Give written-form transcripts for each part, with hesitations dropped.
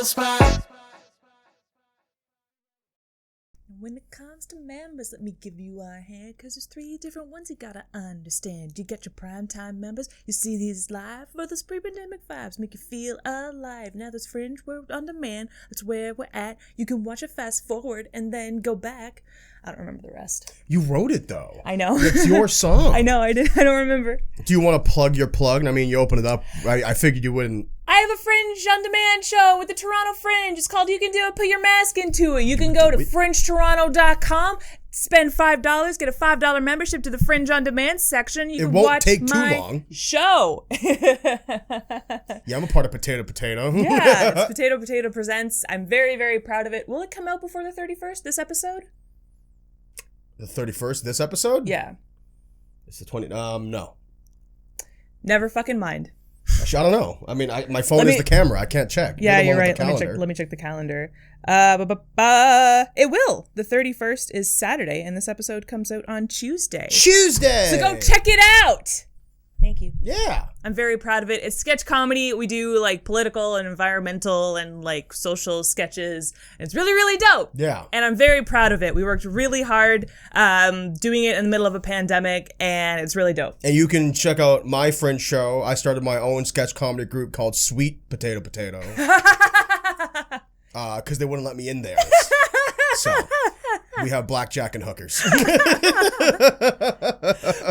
chill spot. When it comes to members, let me give you a hand, cause there's 3 different ones you gotta understand. You got your primetime members, you see these live for those pre-pandemic vibes, make you feel alive. Now there's Fringe, we're on demand, that's where we're at. You can watch it fast forward and then go back. I don't remember the rest. You wrote it though. I know. It's your song. I know, I don't remember. Do you want to plug your plug? I mean, you open it up. I figured you wouldn't. I have a Fringe on demand show with the Toronto Fringe. It's called You Can Do It, Put Your Mask Into It. You can go to fringetoronto.com, spend $5, get a $5 membership to the Fringe on Demand section. You can watch take too my long. show. Yeah, I'm a part of Potato. Yeah, it's Potato Presents. I'm very, very proud of it. Will it come out before the 31st, this episode? The 31st, this episode? Yeah. It's the 20th. No. Never fucking mind. I don't know. I mean, my phone is the camera. I can't check. Yeah, you're right. Let me check the calendar. It will. The 31st is Saturday, and this episode comes out on Tuesday. So go check it out. Thank you. Yeah. I'm very proud of it. It's sketch comedy. We do like political and environmental and like social sketches. It's really, really dope. Yeah. And I'm very proud of it. We worked really hard doing it in the middle of a pandemic, and it's really dope. And you can check out my Fringe show. I started my own sketch comedy group called Sweet Potato. Because they wouldn't let me in there. So we have blackjack and hookers. But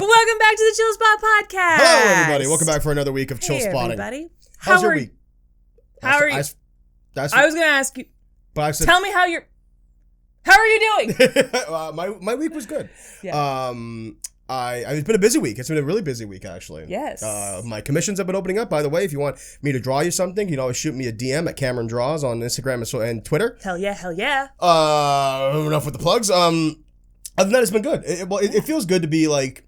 welcome back to the Chill Spot Podcast. Hello, everybody. Welcome back for another week of Chill Spotting. Everybody. How's your week? How are you? I was going to ask you. But I said, tell me how are you doing? my week was good. Yeah. It's been a busy week. It's been a really busy week, actually. Yes. My commissions have been opening up. By the way, if you want me to draw you something, you can always shoot me a DM at Cameron Draws on Instagram and Twitter. Hell yeah. Enough with the plugs. Other than that, it's been good. It feels good to be like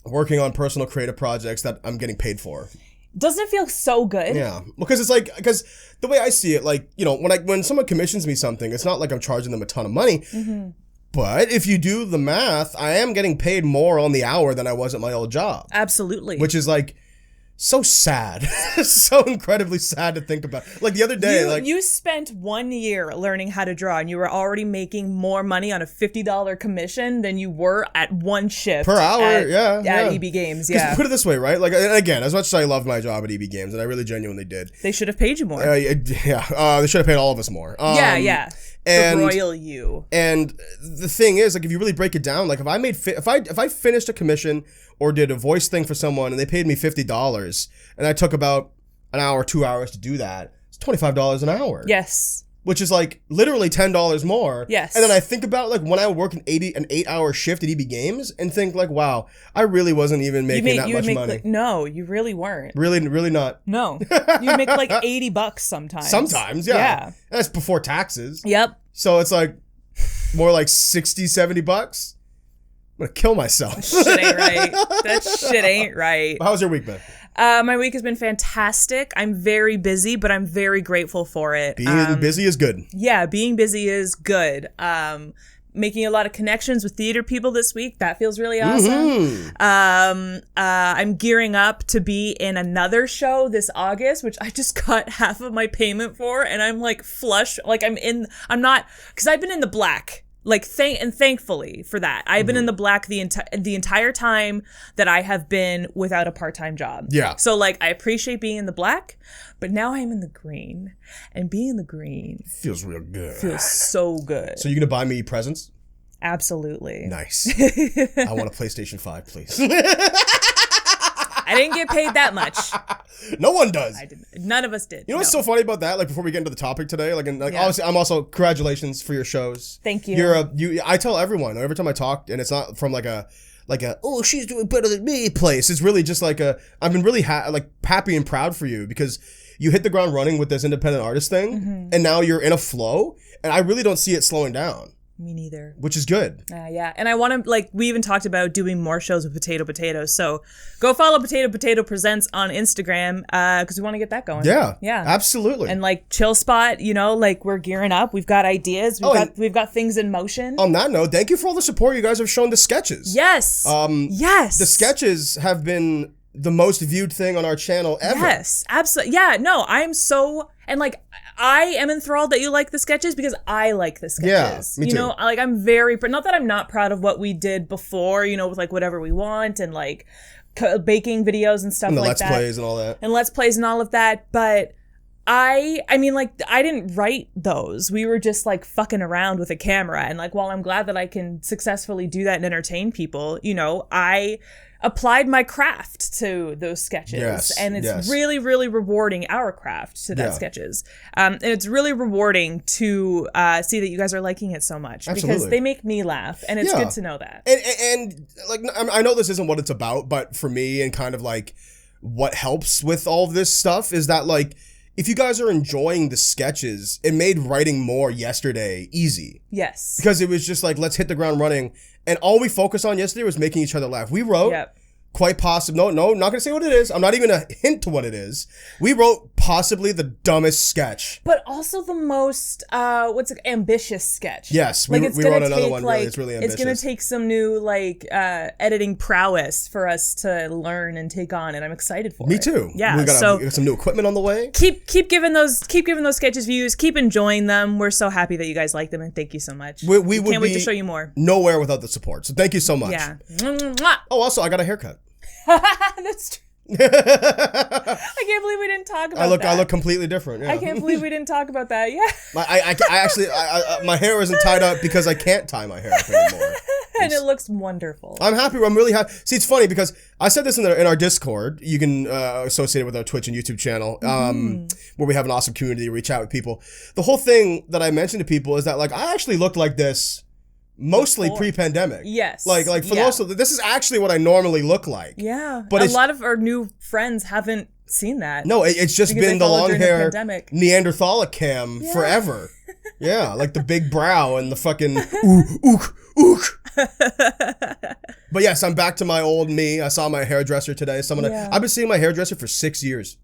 working on personal creative projects that I'm getting paid for. Doesn't it feel so good? Yeah, because because the way I see it, like, you know, when someone commissions me something, it's not like I'm charging them a ton of money. Mm-hmm. But if you do the math, I am getting paid more on the hour than I was at my old job. Absolutely. Which is like so sad. So incredibly sad to think about. Like the other day, you spent 1 year learning how to draw, and you were already making more money on a $50 commission than you were at one shift per hour. At EB Games. Yeah. Put it this way, right? Like, and again, as much as I loved my job at EB Games, and I really genuinely did, they should have paid you more. They should have paid all of us more. Yeah. And the royal you. And the thing is, like, if you really break it down, like, if I finished a commission or did a voice thing for someone and they paid me $50 and I took about an hour, 2 hours to do that, it's $25 an hour. Yes. Which is like literally $10 more. Yes. And then I think about like when I work an 8-hour shift at EB Games and think like, wow, I really wasn't even making that much money. No, you really weren't. Really not. No. You make like $80 sometimes. Sometimes, yeah. Yeah. And that's before taxes. Yep. So it's like more like $60, $70. I'm gonna kill myself. Shit ain't right. That shit ain't right. How's your week been? My week has been fantastic. I'm very busy, but I'm very grateful for it. Being busy is good. Yeah, being busy is good. Making a lot of connections with theater people this week. That feels really awesome. Mm-hmm. I'm gearing up to be in another show this August, which I just got half of my payment for, and I'm like flush. Like I'm not, because I've been in the black. Like, thankfully for that. I've been in the black the entire time that I have been without a part-time job. Yeah. So, like, I appreciate being in the black, but now I'm in the green. And being in the green feels real good. Feels so good. So, you're going to buy me presents? Absolutely. Nice. I want a PlayStation 5, please. I didn't get paid that much. No one does. I didn't. None of us did. You know what's so funny about that? Like, before we get into the topic today, obviously, I'm also congratulations for your shows. Thank you. I tell everyone every time I talk, and it's not from like a oh, she's doing better than me place. It's really just like I've been really happy and proud for you because you hit the ground running with this independent artist thing, and now you're in a flow, and I really don't see it slowing down. Me neither. Which is good. Yeah. And I want to, like, we even talked about doing more shows with Potato. So go follow Potato Presents on Instagram because we want to get that going. Yeah. Yeah. Absolutely. And, like, Chill Spot, you know, like, we're gearing up. We've got ideas. We've got things in motion. On that note, thank you for all the support you guys have shown the sketches. Yes. Yes. The sketches have been the most viewed thing on our channel ever. Yes, absolutely. Yeah, no, I'm so And like, I am enthralled that you like the sketches because I like the sketches. Yeah, me you too. know, like I'm very, not that I'm not proud of what we did before, you know, with like Whatever We Want and like baking videos and stuff And the like Let's that. Plays and all that. And Let's Plays and all of that. But I mean, like, I didn't write those. We were just like fucking around with a camera. And like, while I'm glad that I can successfully do that and entertain people, you know, I applied my craft to those sketches. Yes, and it's yes. really, really rewarding our craft to that sketches. And it's really rewarding to see that you guys are liking it so much. Absolutely. Because they make me laugh. And it's good to know that. And like, I know this isn't what it's about, but for me and kind of like what helps with all of this stuff is that like, if you guys are enjoying the sketches, it made writing more yesterday easy. Yes. Because it was just like, let's hit the ground running. And all we focused on yesterday was making each other laugh. We wrote quite possibly, no, not going to say what it is. I'm not even a hint to what it is. We wrote possibly the dumbest sketch. But also the most, ambitious sketch. Yes, like we wrote another one. Like, it's really ambitious. It's going to take some new, like, editing prowess for us to learn and take on, and I'm excited for it. Me too. Yeah, we got some new equipment on the way. Keep giving those sketches views. Keep enjoying them. We're so happy that you guys like them, and thank you so much. We can't wait to show you more. Nowhere without the support. So thank you so much. Yeah. Oh, also, I got a haircut. That's true. I can't believe we didn't talk about that. I look completely different. Yeah. I can't believe we didn't talk about that. Yeah. I actually, my hair isn't tied up because I can't tie my hair up anymore. And it looks wonderful. I'm happy. I'm really happy. See, it's funny because I said this in our Discord. You can associate it with our Twitch and YouTube channel, where we have an awesome community to reach out with people. The whole thing that I mentioned to people is that like I actually looked like this mostly pre-pandemic. Yes. Like for most of this is actually what I normally look like. Yeah. But a lot of our new friends haven't seen that. No, it's just been the long hair Neanderthalic cam forever. Yeah, like the big brow and the fucking ook. But yes, I'm back to my old me. I saw my hairdresser today. I've been seeing my hairdresser for 7 years.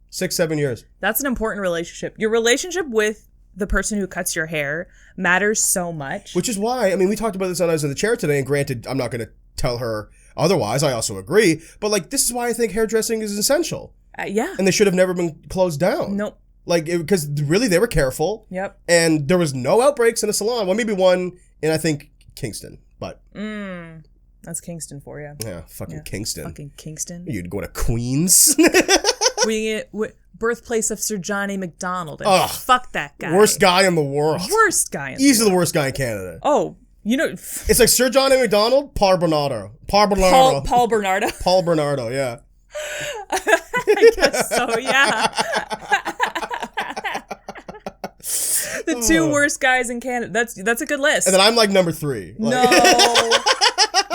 That's an important relationship. Your relationship with the person who cuts your hair matters so much. Which is why, I mean, we talked about this when I was in the chair today, and granted, I'm not going to tell her otherwise. I also agree. But, like, this is why I think hairdressing is essential. Yeah. And they should have never been closed down. Nope. Like, because really, they were careful. Yep. And there was no outbreaks in a salon. Well, maybe one in, I think, Kingston. But. That's Kingston for you. Yeah, fucking Kingston. Fucking Kingston. You'd go to Queens. Birthplace of Sir Johnny McDonald. And fuck that guy. Worst guy in the world. Easily the worst guy in Canada. Oh, you know. It's like Sir Johnny McDonald, Paul Bernardo. Paul Bernardo. Paul Bernardo, yeah. I guess so, yeah. The two worst guys in Canada. That's a good list. And then I'm like number 3.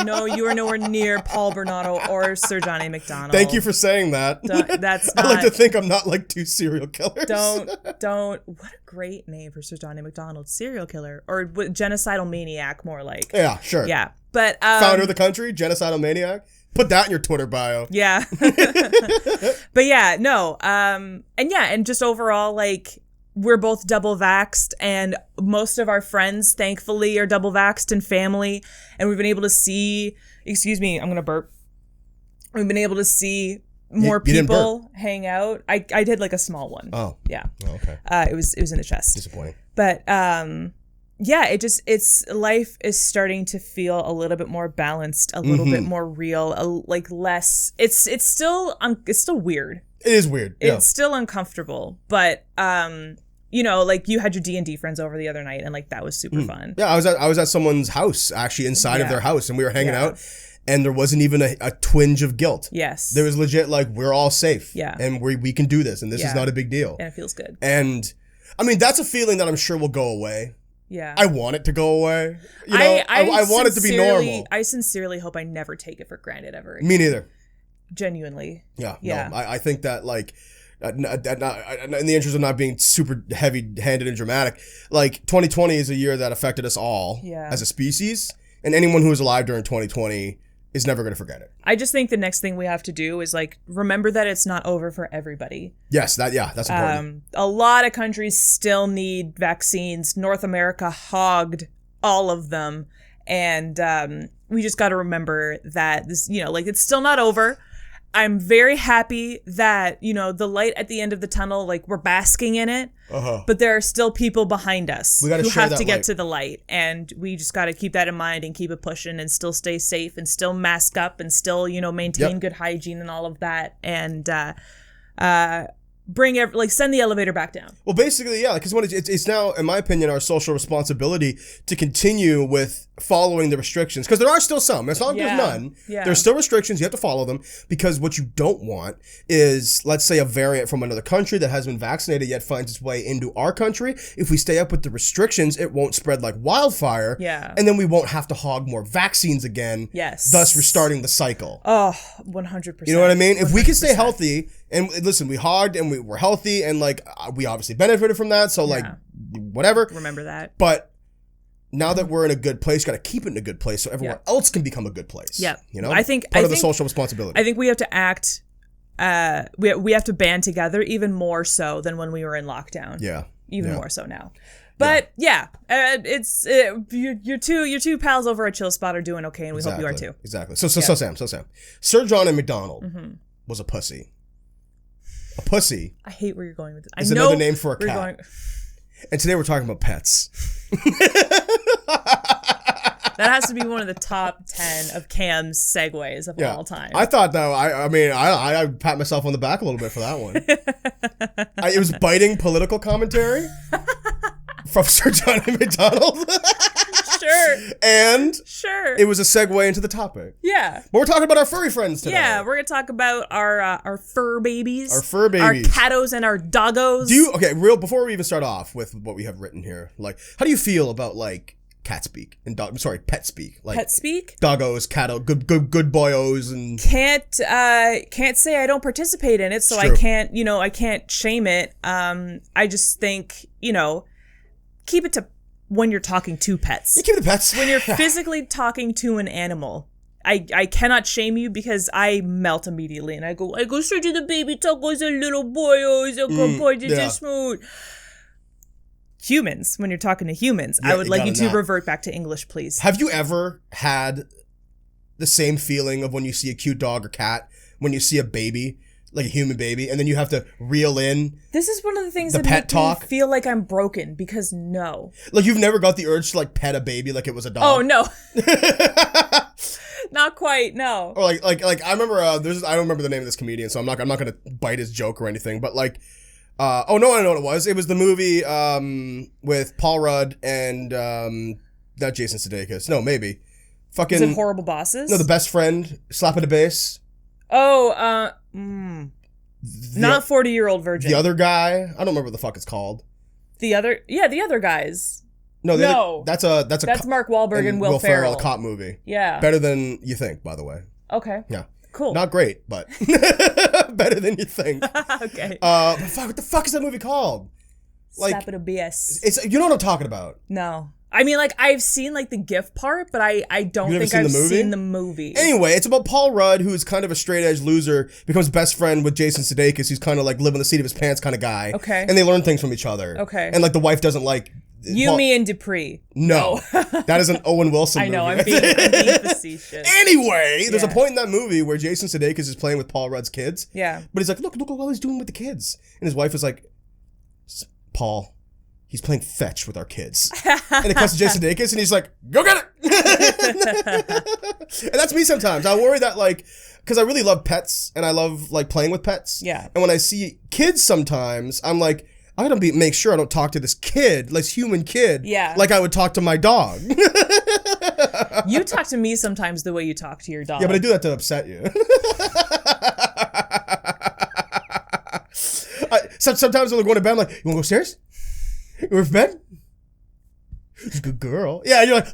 No, you are nowhere near Paul Bernardo or Sir Johnny McDonald. Thank you for saying that. That's not. I like to think I'm not like 2 serial killers. Don't. What a great name for Sir Johnny McDonald. Serial killer. Or genocidal maniac, more like. Yeah, sure. Yeah. But founder of the country, genocidal maniac. Put that in your Twitter bio. Yeah. But yeah, no. And just overall, like, we're both double vaxxed, and most of our friends, thankfully, are double vaxxed and family. And we've been able to see, excuse me, I'm going to burp. We've been able to see more people hang out. I did like a small one. Oh. Yeah. Oh, okay. It was in the chest. Disappointing. But, yeah, life is starting to feel a little bit more balanced, a little bit more real, like less, it's still weird. It is weird. Yeah. It's still uncomfortable, but, you know, like you had your D&D friends over the other night, and like that was super fun. Yeah, I was at someone's house, actually inside of their house, and we were hanging out, and there wasn't even a twinge of guilt. Yes. There was legit like, we're all safe. Yeah. And we can do this, and this is not a big deal. And it feels good. And I mean, that's a feeling that I'm sure will go away. Yeah. I want it to go away. You know, I want it to be normal. I sincerely hope I never take it for granted ever again. Me neither. Genuinely. Yeah. No, I think that like, in the interest of not being super heavy-handed and dramatic, like 2020 is a year that affected us all as a species, and anyone who was alive during 2020 is never going to forget it. I just think the next thing we have to do is like remember that it's not over for everybody. Yes, that's important. A lot of countries still need vaccines. North America hogged all of them, and we just got to remember that this, you know, like it's still not over. I'm very happy that, the light at the end of the tunnel, like we're basking in it, but there are still people behind us who have to get to the light. And we just got to keep that in mind and keep it pushing and still stay safe and still mask up and still, maintain good hygiene and all of that. And, send the elevator back down. Well, basically, yeah, because it's now, in my opinion, our social responsibility to continue with following the restrictions, because there are still some. It's not like there's none. Yeah. There's still restrictions. You have to follow them, because what you don't want is, let's say, a variant from another country that hasn't been vaccinated yet finds its way into our country. If we stay up with the restrictions, it won't spread like wildfire. Yeah. And then we won't have to hog more vaccines again. Yes. Thus restarting the cycle. Oh, 100%. You know what I mean? 100%. If we can stay healthy, and listen, we hogged and we were healthy, and like we obviously benefited from that. So like, whatever. Remember that. But now that we're in a good place, got to keep it in a good place so everyone else can become a good place. Yeah. I think part of the social responsibility. I think we have to act. We have to band together even more so than when we were in lockdown. Yeah. Even more so now. But it's your two pals over at Chill Spot are doing okay, and we hope you are too. Exactly. So Sam. Sir John and McDonald was a pussy. A pussy. I hate where you're going with this. Is another name for a cat. And today we're talking about pets. That has to be one of the top 10 of Cam's segues of all time. I thought, though, I pat myself on the back a little bit for that one. It was biting political commentary from Sir John and McDonald. Sure. And it was a segue into the topic. Yeah. But we're talking about our furry friends today. Yeah, we're going to talk about our fur babies. Our fur babies. Our cattos and our doggos. Before we even start off with what we have written here, like, how do you feel about, like, cat speak and pet speak? Like, pet speak? Doggos, catto, good boyos, and... Can't say I don't participate in it, so I can't shame it. I just think, keep it to when you're talking to pets. You keep the pets. When you're physically talking to an animal, I cannot shame you, because I melt immediately and I go straight to the baby tacos and little boyos and good boy, just smooth. Humans, when you're talking to humans, I would like you to revert back to English, please. Have you ever had the same feeling of when you see a cute dog or cat, when you see a baby, like a human baby, and then you have to reel in this is one of the things that pet make talk? me feel like I'm broken, because no. Like, you've never got the urge to, like, pet a baby like it was a dog? Oh, no. Not quite, no. Or like I remember, I don't remember the name of this comedian, so I'm not going to bite his joke or anything, but like, I know what it was. It was the movie with Paul Rudd and not Jason Sudeikis. No, maybe. Fucking. Is it Horrible Bosses? No, the best friend, slap at the base. Oh, not 40-Year-Old Virgin. The other guy, I don't remember what the fuck it's called. The other guys. No, that's Mark Wahlberg and Will Ferrell. A cop movie. Yeah. Better than you think, by the way. Okay. Yeah. Cool. Not great, but better than you think. Okay. But fuck, what the fuck is that movie called? Like, Slap it a BS. It's, you know what I'm talking about? No. I mean, like, I've seen, like, the GIF part, but I don't think I've seen the movie. Anyway, it's about Paul Rudd, who's kind of a straight-edge loser, becomes best friend with Jason Sudeikis, who's kind of, like, living the seat of his pants kind of guy. Okay. And they learn things from each other. Okay. And, like, the wife doesn't like... Me and Dupree. No. That is an Owen Wilson movie. I know, I'm being facetious. Anyway, there's a point in that movie where Jason Sudeikis is playing with Paul Rudd's kids. Yeah. But he's like, look what all he's doing with the kids. And his wife is like, Paul, he's playing fetch with our kids. And it cuts to Jason Sudeikis and he's like, go get it. And that's me sometimes. I worry that, like, because I really love pets and I love, like, playing with pets. Yeah. And when I see kids sometimes, I'm like, I gotta make sure I don't talk to this kid, this human kid, like I would talk to my dog. You talk to me sometimes the way you talk to your dog. Yeah, but I do that to upset you. Sometimes when we're going to bed, I'm like, you wanna go upstairs? You want to bed? She's a good girl. Yeah, and you're like...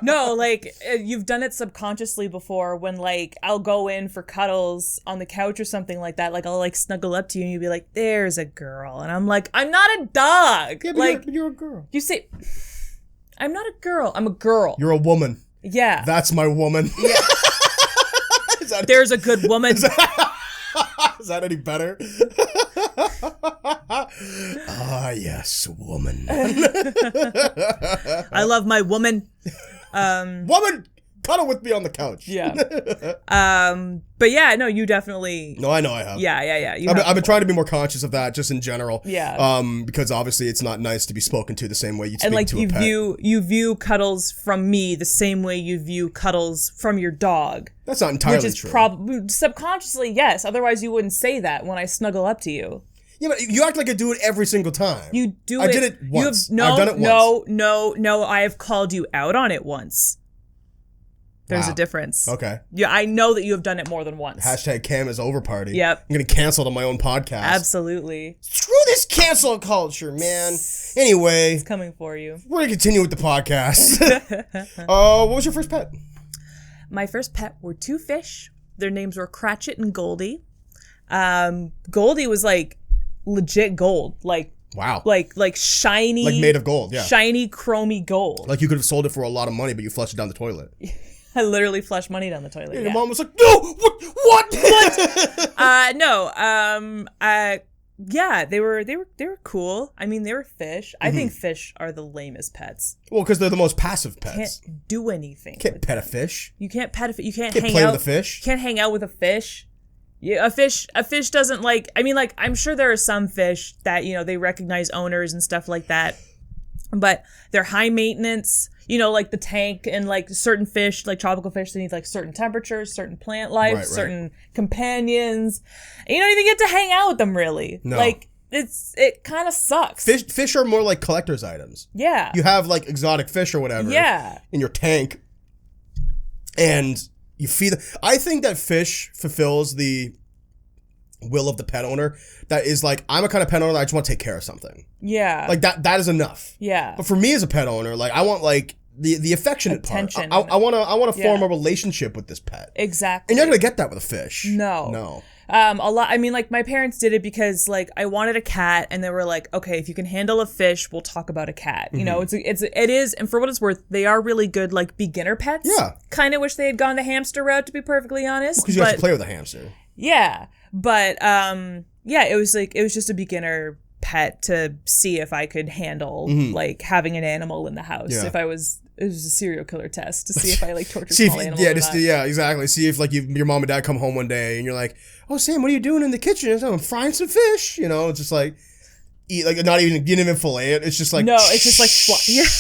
No, like, you've done it subconsciously before when, like, I'll go in for cuddles on the couch or something like that. Like, I'll, like, snuggle up to you and you'll be like, there's a girl. And I'm like, I'm not a dog. Yeah, but like, you're a girl. You say, I'm not a girl. I'm a girl. You're a woman. Yeah. That's my woman. Yeah. There's a good woman. Is that any better? Ah, yes, woman. I love my woman. Woman, Cuddle with me on the couch. Yeah. But yeah, no, you definitely. No, I know I have. Yeah. I've been trying to be more conscious of that, just in general. Yeah. Because obviously it's not nice to be spoken to the same way you'd speak to a pet. And you view cuddles from me the same way you view cuddles from your dog. That's not entirely true. Which is probably subconsciously, yes. Otherwise, you wouldn't say that when I snuggle up to you. Yeah, but you act like I do it every single time. You do it. I did it once. I've done it once. No. I have called you out on it once. There's a difference. Okay. Yeah, I know that you have done it more than once. Hashtag Cam is over party. Yep. I'm getting canceled on my own podcast. Absolutely. Screw this cancel culture, man. Anyway. It's coming for you. We're going to continue with the podcast. What was your first pet? My first pet were 2 fish. Their names were Cratchit and Goldie. Goldie was like legit gold. Like, wow. Like shiny. Like made of gold, yeah. Shiny, chromy gold. Like you could have sold it for a lot of money, but you flushed it down the toilet. I literally flushed money down the toilet. Yeah, your mom was like, no, what? Yeah, they were cool. I mean, they were fish. I think fish are the lamest pets. Well, because they're the most passive pets. Can't do anything. Can't pet a fish. You can't pet a fish. You can't play with a fish. You can't hang out with a fish. Yeah, a fish doesn't like. I mean, like I'm sure there are some fish that they recognize owners and stuff like that, but they're high maintenance. Like the tank and like certain fish, like tropical fish, they need like certain temperatures, certain plant life, right. certain companions. And you don't even get to hang out with them really. No. Like it kind of sucks. Fish are more like collector's items. Yeah. You have like exotic fish or whatever. Yeah. In your tank, and you feed them. I think that fish fulfills the will of the pet owner. That is like, I'm a kind of pet owner that I just want to take care of something. Yeah. Like that is enough. Yeah. But for me as a pet owner, like I want like the affectionate attention. part. I want to form a relationship with this pet. Exactly. And you're not gonna get that with a fish. No. A lot. I mean, like my parents did it because like I wanted a cat, and they were like, okay, if you can handle a fish, we'll talk about a cat. It is, and for what it's worth, they are really good like beginner pets. Yeah. Kind of wish they had gone the hamster route, to be perfectly honest. Because you have to play with a hamster. Yeah, but it was just a beginner pet to see if I could handle like having an animal in the house. Yeah. It was a serial killer test to see if I like torture small animals. Yeah, exactly. See if like your mom and dad come home one day and you're like, oh Sam, what are you doing in the kitchen? I'm frying some fish. It's just like eat like not even you didn't even fillet it. It's just like it's just like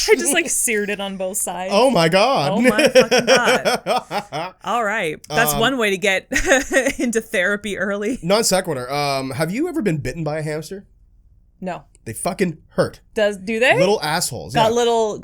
I just like seared it on both sides. Oh my god. Oh my fucking god. All right, that's one way to get into therapy early. Non sequitur. Have you ever been bitten by a hamster? No. They fucking hurt. Do they? Little assholes. Got little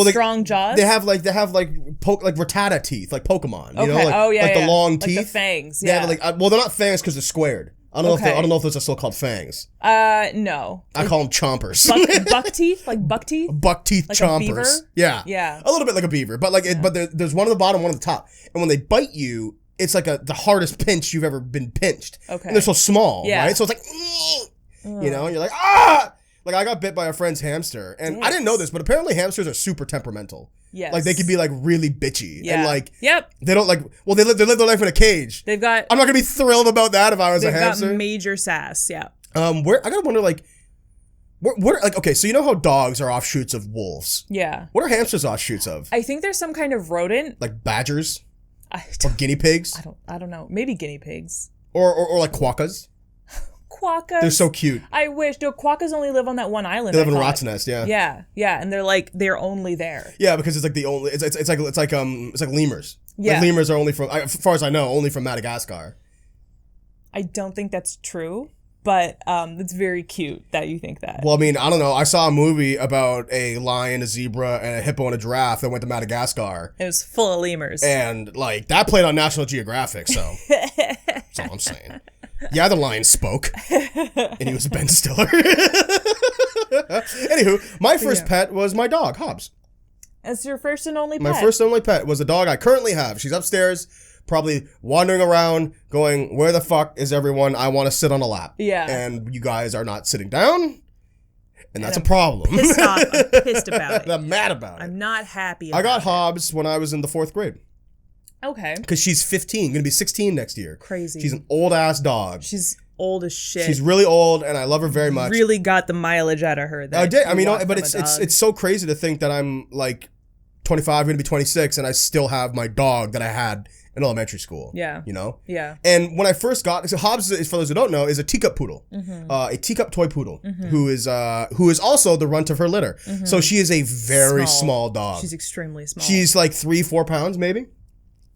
strong jaws. They have like Rattata teeth, like Pokemon. Okay. The long teeth, like the fangs. Yeah. They have they're not fangs because they're squared. I don't know if those are still called fangs. No. I call them chompers. Buck teeth, like buck teeth. Buck teeth like chompers. A beaver? Yeah. Yeah. A little bit like a beaver, but there's one on the bottom, one on the top, and when they bite you, it's like the hardest pinch you've ever been pinched. Okay. And they're so small, right? So it's like, and you're like, ah! Like, I got bit by a friend's hamster, and I didn't know this, but apparently hamsters are super temperamental. Yes. Like, they could be, like, really bitchy. Yeah. And, like, yep. They don't, like, well, they live their life in a cage. I'm not going to be thrilled about that if I was a hamster. They've got major sass, yeah. I gotta wonder, like, what, like, okay, so you know how dogs are offshoots of wolves? Yeah. What are hamsters offshoots of? I think there's some kind of rodent. Like badgers? Or guinea pigs? I don't know. Maybe guinea pigs. Or like quokkas? Quokkas. They're so cute. I wish. No, quokkas only live on that one island. They live in Rottnest, yeah. Yeah, and they're only there. Yeah, because it's like the only. It's like lemurs. Yeah, like lemurs are only from, as far as I know, only from Madagascar. I don't think that's true, but it's very cute that you think that. Well, I mean, I don't know. I saw a movie about a lion, a zebra, and a hippo and a giraffe that went to Madagascar. It was full of lemurs. And like that played on National Geographic, so that's all I'm saying. Yeah, the lion spoke, and he was Ben Stiller. Anywho, my first pet was my dog, Hobbs. That's your first and only pet? My first and only pet was a dog I currently have. She's upstairs, probably wandering around, going, where the fuck is everyone? I want to sit on a lap. Yeah. And you guys are not sitting down, and that's a problem. I'm pissed about it. I'm mad about it. I'm not happy about it. I got Hobbs when I was in the 4th grade. Okay. Because she's 15, going to be 16 next year. Crazy. She's an old-ass dog. She's old as shit. She's really old, and I love her very much. Really got the mileage out of her. I did. I mean, but it's so crazy to think that I'm, like, 25, going to be 26, and I still have my dog that I had in elementary school. Yeah. You know? Yeah. And when I first got, so Hobbs, for those who don't know, is a teacup poodle, a teacup toy poodle, who is also the runt of her litter. So she is a very small dog. She's extremely small. She's like 3-4 pounds, maybe.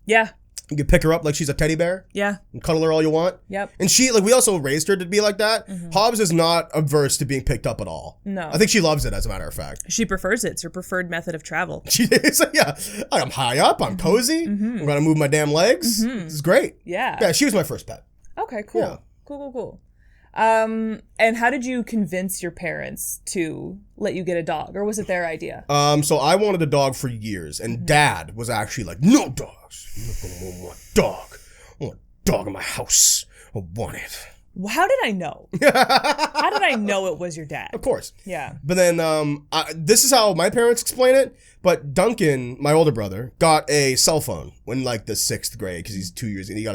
Yeah. You can pick her up like she's a teddy bear. Yeah. And cuddle her all you want. Yep. And she, like, we also raised her to be like that. Hobbs is not averse to being picked up at all. No. I think she loves it, as a matter of fact. She prefers it. It's her preferred method of travel. She is, yeah. I'm high up. I'm cozy. I'm going to move my damn legs. This is great. Yeah. Yeah, she was my first pet. Okay, cool. Yeah. Cool. And how did you convince your parents to let you get a dog? Or was it their idea? So I wanted a dog for years. And Dad was actually like, no dogs. I don't want a dog. I want a dog in my house. I want it. How did I know? How did I know it was your dad? Of course. Yeah. But then this is how my parents explain it. But Duncan, my older brother, got a cell phone when like the 6th grade because he's 2 years and he got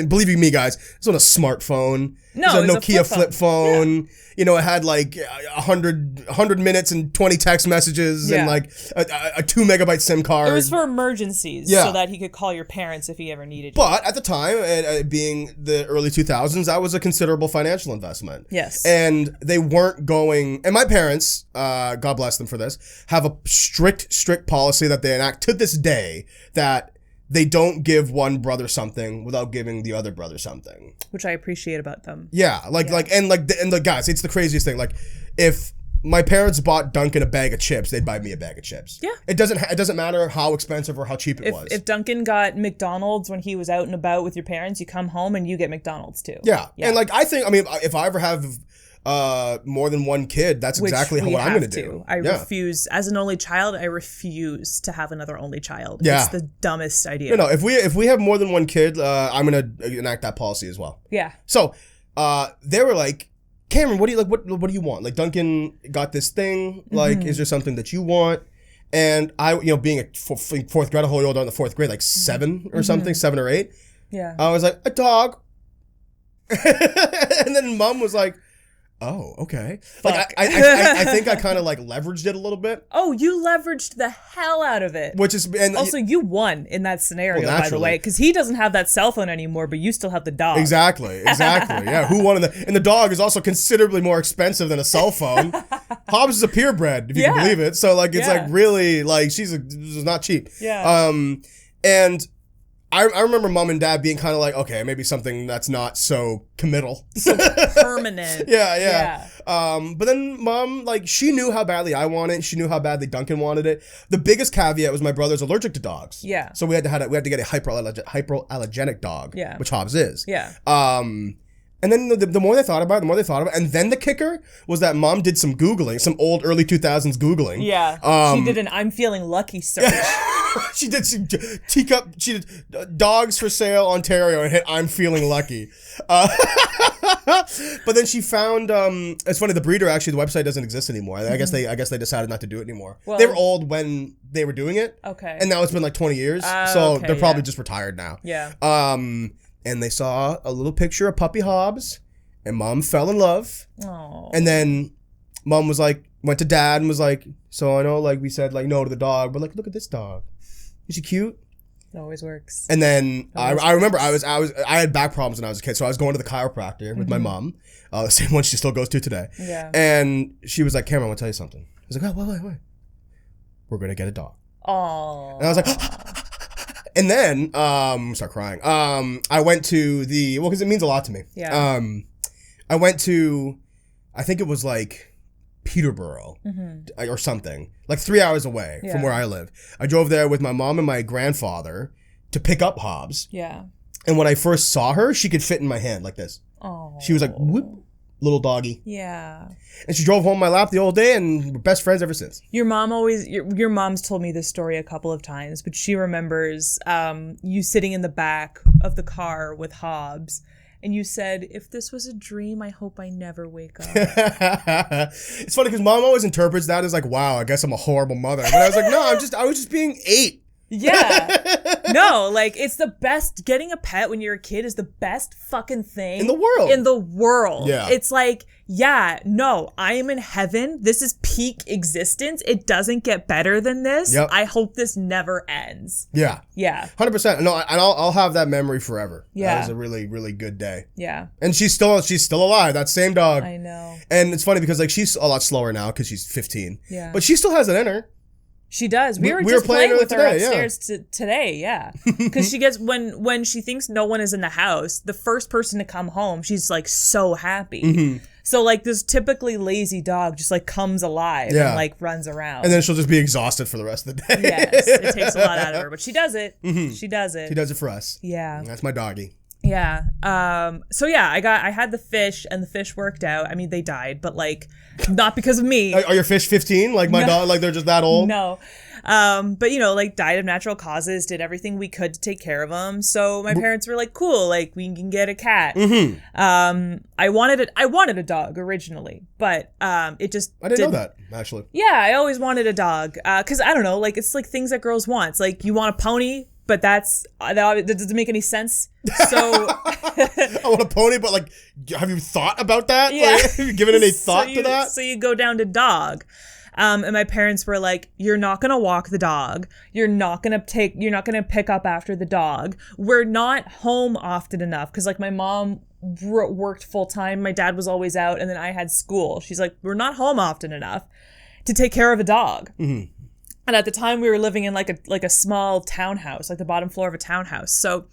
believe you me, guys, it's not a smartphone. No, it was a Nokia flip phone. Yeah. You know, it had like 100 minutes and 20 text messages and like a 2 megabyte SIM card. It was for emergencies so that he could call your parents if he ever needed you. But at the time, being the early 2000s, that was a considerable financial investment. Yes. And they weren't going, and my parents, God bless them for this, have a strict policy that they enact to this day that they don't give one brother something without giving the other brother something. Which I appreciate about them. Yeah, and the guys, it's the craziest thing. Like, if my parents bought Duncan a bag of chips, they'd buy me a bag of chips. Yeah. It doesn't matter how expensive or how cheap it was. If Duncan got McDonald's when he was out and about with your parents, you come home and you get McDonald's too. Yeah. And like, if I ever have more than one kid, that's exactly what I'm going to do. I refuse, as an only child, I refuse to have another only child. Yeah. It's the dumbest idea. You know, if we have more than one kid, I'm going to enact that policy as well. Yeah. So, they were like, Cameron, what do you want? Like, Duncan got this thing. Like, is there something that you want? And I, being a fourth grade, a whole year older in the 4th grade, like 7 or something, 7 or 8. Yeah. I was like, a dog. And then Mom was like, oh, okay. Like, I think I kind of like leveraged it a little bit. Oh, you leveraged the hell out of it. Which is, and also you won in that scenario, by the way, because he doesn't have that cell phone anymore, but you still have the dog. Exactly. Yeah, who won? And the dog is also considerably more expensive than a cell phone. Hobbs is a purebred, if you can believe it. So like, it's like really like she's not cheap. Yeah. And I remember Mom and Dad being kind of like, okay, maybe something that's not so committal. So permanent. Yeah. But then Mom, like, she knew how badly I wanted it. She knew how badly Duncan wanted it. The biggest caveat was my brother's allergic to dogs. Yeah. So we had to get a hypoallergenic dog, which Hobbs is. Yeah. And then the more they thought about it, and then the kicker was that Mom did some Googling, some old early 2000s Googling. Yeah. She did an I'm feeling lucky search. She did dogs for sale Ontario and hit I'm feeling lucky. But then she found it's funny, the breeder, actually the website doesn't exist anymore. I guess they decided not to do it anymore. Well, they were old when they were doing it. Okay. And now it's been like 20 years. So they're probably just retired now. Yeah. And they saw a little picture of puppy Hobbs, and Mom fell in love. Aww. And then Mom was like, went to Dad and was like, so I know, like, we said like no to the dog, but like, look at this dog. Is she cute? It always works. And then I remember I had back problems when I was a kid, so I was going to the chiropractor with my mom, the same one she still goes to today. Yeah. And she was like, Cameron, I want to tell you something. I was like, oh, wait. We're gonna get a dog. Aww. And I was like. And then, start crying. I went to because it means a lot to me. Yeah. I went to, I think it was like Peterborough or something, like 3 hours away from where I live. I drove there with my mom and my grandfather to pick up Hobbs. Yeah. And when I first saw her, she could fit in my hand like this. Oh. She was like, whoop, little doggy. Yeah. And she drove home my lap the whole day, and we're best friends ever since. Your mom's told me this story a couple of times, but she remembers you sitting in the back of the car with Hobbs, and you said, if this was a dream, I hope I never wake up. It's funny because Mom always interprets that as like, wow, I guess I'm a horrible mother. But I was like, no, I was just being 8. Yeah. No, like it's the best. Getting a pet when you're a kid is the best fucking thing in the world. In the world. Yeah. It's like, yeah, no, I am in heaven. This is peak existence. It doesn't get better than this. Yep. I hope this never ends. Yeah. Yeah. 100%. No, and I'll have that memory forever. Yeah. That was a really, really good day. Yeah. And she's still alive. That same dog. I know. And it's funny because like she's a lot slower now because she's 15. Yeah. But she still has it in her. She does. We were we just were playing playing with her today, upstairs today, yeah. Because she gets when she thinks no one is in the house, the first person to come home, she's like so happy. Mm-hmm. So like this typically lazy dog just like comes alive and like runs around. And then she'll just be exhausted for the rest of the day. Yes, it takes a lot out of her, but she does it. Mm-hmm. She does it. She does it for us. Yeah. That's my doggy. Yeah. So yeah, I had the fish and the fish worked out. I mean, they died, but like not because of me. Are your fish 15? Like my dog, like they're just that old? No. But you know, like died of natural causes, did everything we could to take care of them. So my parents were like, cool, like we can get a cat. Mm-hmm. I wanted a dog originally, but it just I didn't know that, actually. Yeah, I always wanted a dog. Cause I don't know, like it's like things that girls want. It's like you want a pony, but that doesn't make any sense. So I want a pony, but like, have you thought about that? Yeah. Like, have you given any thought to that? So you go down to dog. And my parents were like, you're not going to walk the dog. You're not going to pick up after the dog. We're not home often enough. Cause like my mom worked full time. My dad was always out and then I had school. She's like, we're not home often enough to take care of a dog. Mm-hmm. And at the time we were living in like a small townhouse, like the bottom floor of a townhouse. So,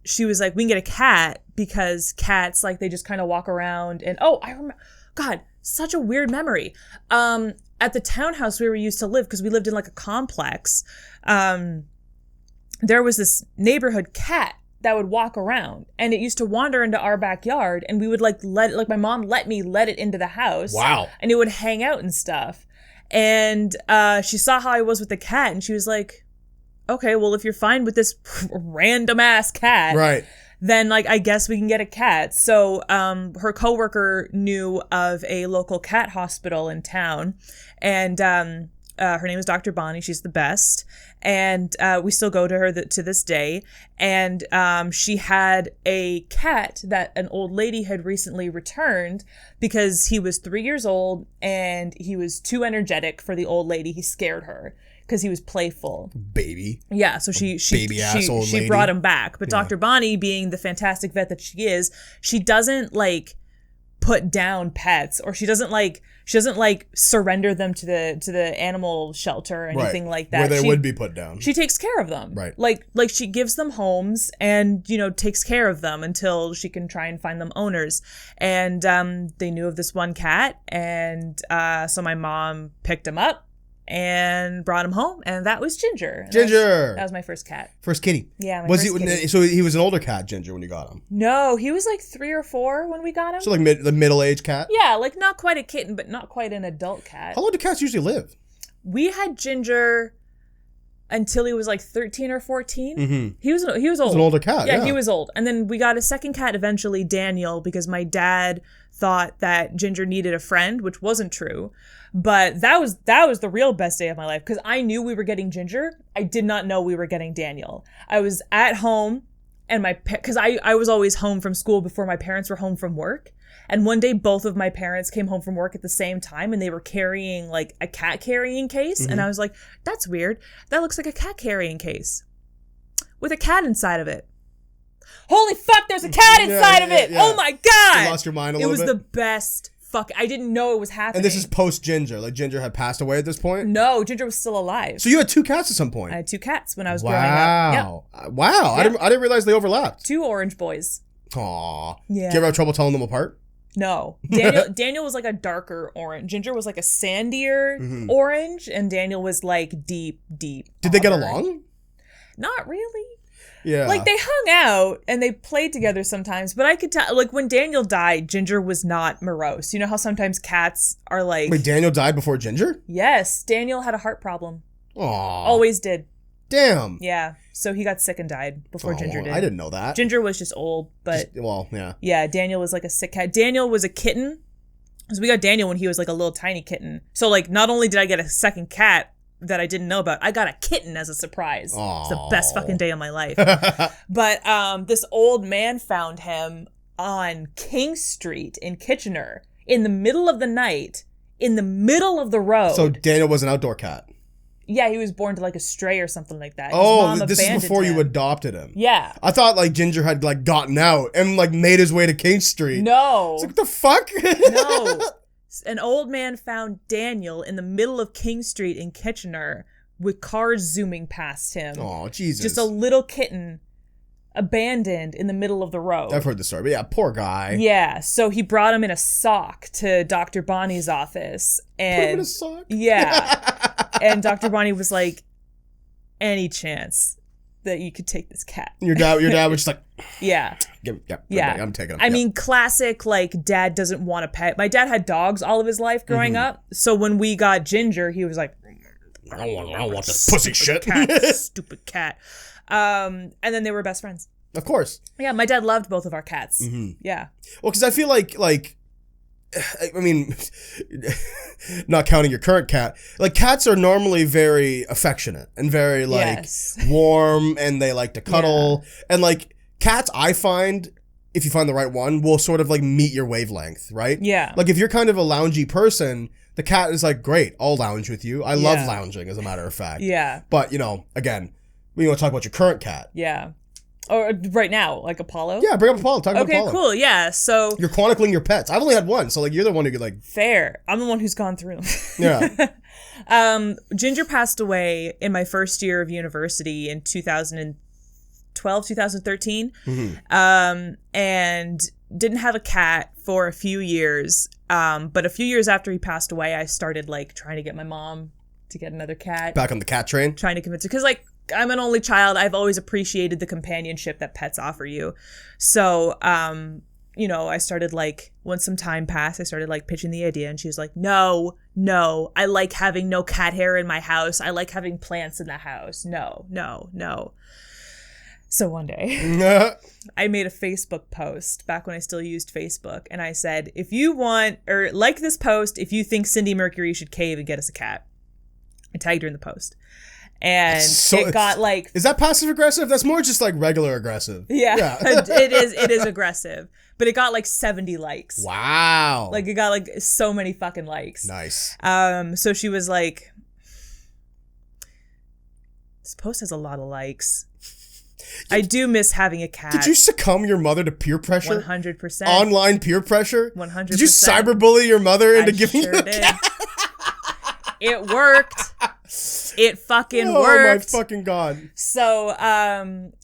she was like, we can get a cat because cats, like they just kind of walk around and, I remember, God, such a weird memory. At the townhouse we were used to live, because we lived in like a complex, there was this neighborhood cat that would walk around and it used to wander into our backyard and we would like my mom let it into the house. Wow. And it would hang out and stuff. And she saw how I was with the cat and she was like, okay, well, if you're fine with this random ass cat, right, then like I guess we can get a cat. So her coworker knew of a local cat hospital in town, and her name is Dr. Bonnie. She's the best, and we still go to her to this day. And she had a cat that an old lady had recently returned because he was 3 years old and he was too energetic for the old lady. He scared her because he was playful. Baby. Yeah, so she lady. brought him back. But Dr. Bonnie, being the fantastic vet that she is, she doesn't like put down pets, or she doesn't like surrender them to the animal shelter or anything like that. Where they would be put down. She takes care of them. Right. Like she gives them homes and, takes care of them until she can try and find them owners. And they knew of this one cat, and so my mom picked him up and brought him home, and that was Ginger. That was my first cat. First kitty. Yeah, my was first kitty. So he was an older cat, Ginger, when you got him? No, he was like 3 or 4 when we got him. So like the middle-aged cat? Yeah, like not quite a kitten, but not quite an adult cat. How long do cats usually live? We had Ginger until he was like 13 or 14. Mm-hmm. He was old. He was an older cat, yeah. He was old. And then we got a second cat eventually, Daniel, because my dad thought that Ginger needed a friend, which wasn't true. But that was the real best day of my life, because I knew we were getting Ginger. I did not know we were getting Daniel. I was at home, and because I was always home from school before my parents were home from work. And one day, both of my parents came home from work at the same time, and they were carrying like a cat carrying case. Mm-hmm. And I was like, that's weird. That looks like a cat carrying case with a cat inside of it. Holy fuck, there's a cat inside of it. Yeah. Oh my God. You lost your mind a little bit? It was the best. Fuck, I didn't know it was happening. And this is post Ginger. Like Ginger had passed away at this point? No, Ginger was still alive. So you had 2 cats at some point? I had 2 cats when I was growing up. Yep. Wow. Yep. I didn't realize they overlapped. 2 orange boys. Aw. Yeah. Did you ever have trouble telling them apart? No. Daniel was like a darker orange. Ginger was like a sandier orange, and Daniel was like deep Did they get along? Not really. Yeah. Like they hung out and they played together sometimes, but I could tell, like when Daniel died, Ginger was not morose. You know how sometimes cats are like... Wait, Daniel died before Ginger? Yes. Daniel had a heart problem. Aww. Always did. Damn. Yeah. So he got sick and died before Ginger did. I didn't know that. Ginger was just old, but... yeah. Yeah, Daniel was like a sick cat. Daniel was a kitten. So we got Daniel when he was like a little tiny kitten. So like not only did I get a second cat that I didn't know about. I got a kitten as a surprise. Aww. It's the best fucking day of my life. But this old man found him on King Street in Kitchener in the middle of the night, in the middle of the road. So Daniel was an outdoor cat. Yeah, he was born to like a stray or something like that. This is before you adopted him. Yeah. I thought like Ginger had like gotten out and like made his way to King Street. No. It's like, what the fuck? No. An old man found Daniel in the middle of King Street in Kitchener with cars zooming past him. Oh, Jesus. Just a little kitten abandoned in the middle of the road. I've heard the story, but yeah, poor guy. Yeah, so he brought him in a sock to Dr. Bonnie's office. And put him in a sock? Yeah. And Dr. Bonnie was like, any chance that you could take this cat? Your dad was just like, yeah. Yeah, I'm taking him. I mean, classic, like, dad doesn't want a pet. My dad had dogs all of his life growing up. So when we got Ginger, he was like, I don't want this pussy shit. Stupid cat. And then they were best friends. Of course. Yeah, my dad loved both of our cats. Yeah. Well, because I feel like, I mean, not counting your current cat, like cats are normally very affectionate and very like warm, and they like to cuddle. Yeah. And like cats, I find, if you find the right one, will sort of like meet your wavelength, right? Yeah. Like if you're kind of a loungy person, the cat is like, great, I'll lounge with you. I love lounging, as a matter of fact. Yeah. But, you know, again, we want to talk about your current cat. Yeah. Or right now, like Apollo? Yeah, bring up Apollo. Talk about Apollo. Okay, cool. Yeah, so... You're chronicling your pets. I've only had one, so like you're the one who could like... Fair. I'm the one who's gone through them. Yeah. Ginger passed away in my first year of university in 2012, 2013. And didn't have a cat for a few years. But a few years after he passed away, I started like trying to get my mom to get another cat. Back on the cat train? Trying to convince her. Because like, I'm an only child. I've always appreciated the companionship that pets offer you. So, you know, I started like, once some time passed, I started like pitching the idea, and she was like, no, I like having no cat hair in my house. I like having plants in the house. No. So one day, I made a Facebook post back when I still used Facebook, and I said, if you want, or like this post, if you think Cindy Mercury should cave and get us a cat. I tagged her in the post. And it got like... Is that passive aggressive? That's more just like regular aggressive. Yeah. It is aggressive. But it got like 70 likes. Wow. Like it got like so many fucking likes. Nice. So she was like, this post has a lot of likes. I do miss having a cat. Did you succumb your mother to peer pressure? 100%. Online peer pressure? 100%. Did you cyberbully your mother into giving you a cat? It worked. It fucking worked. Oh my fucking God. So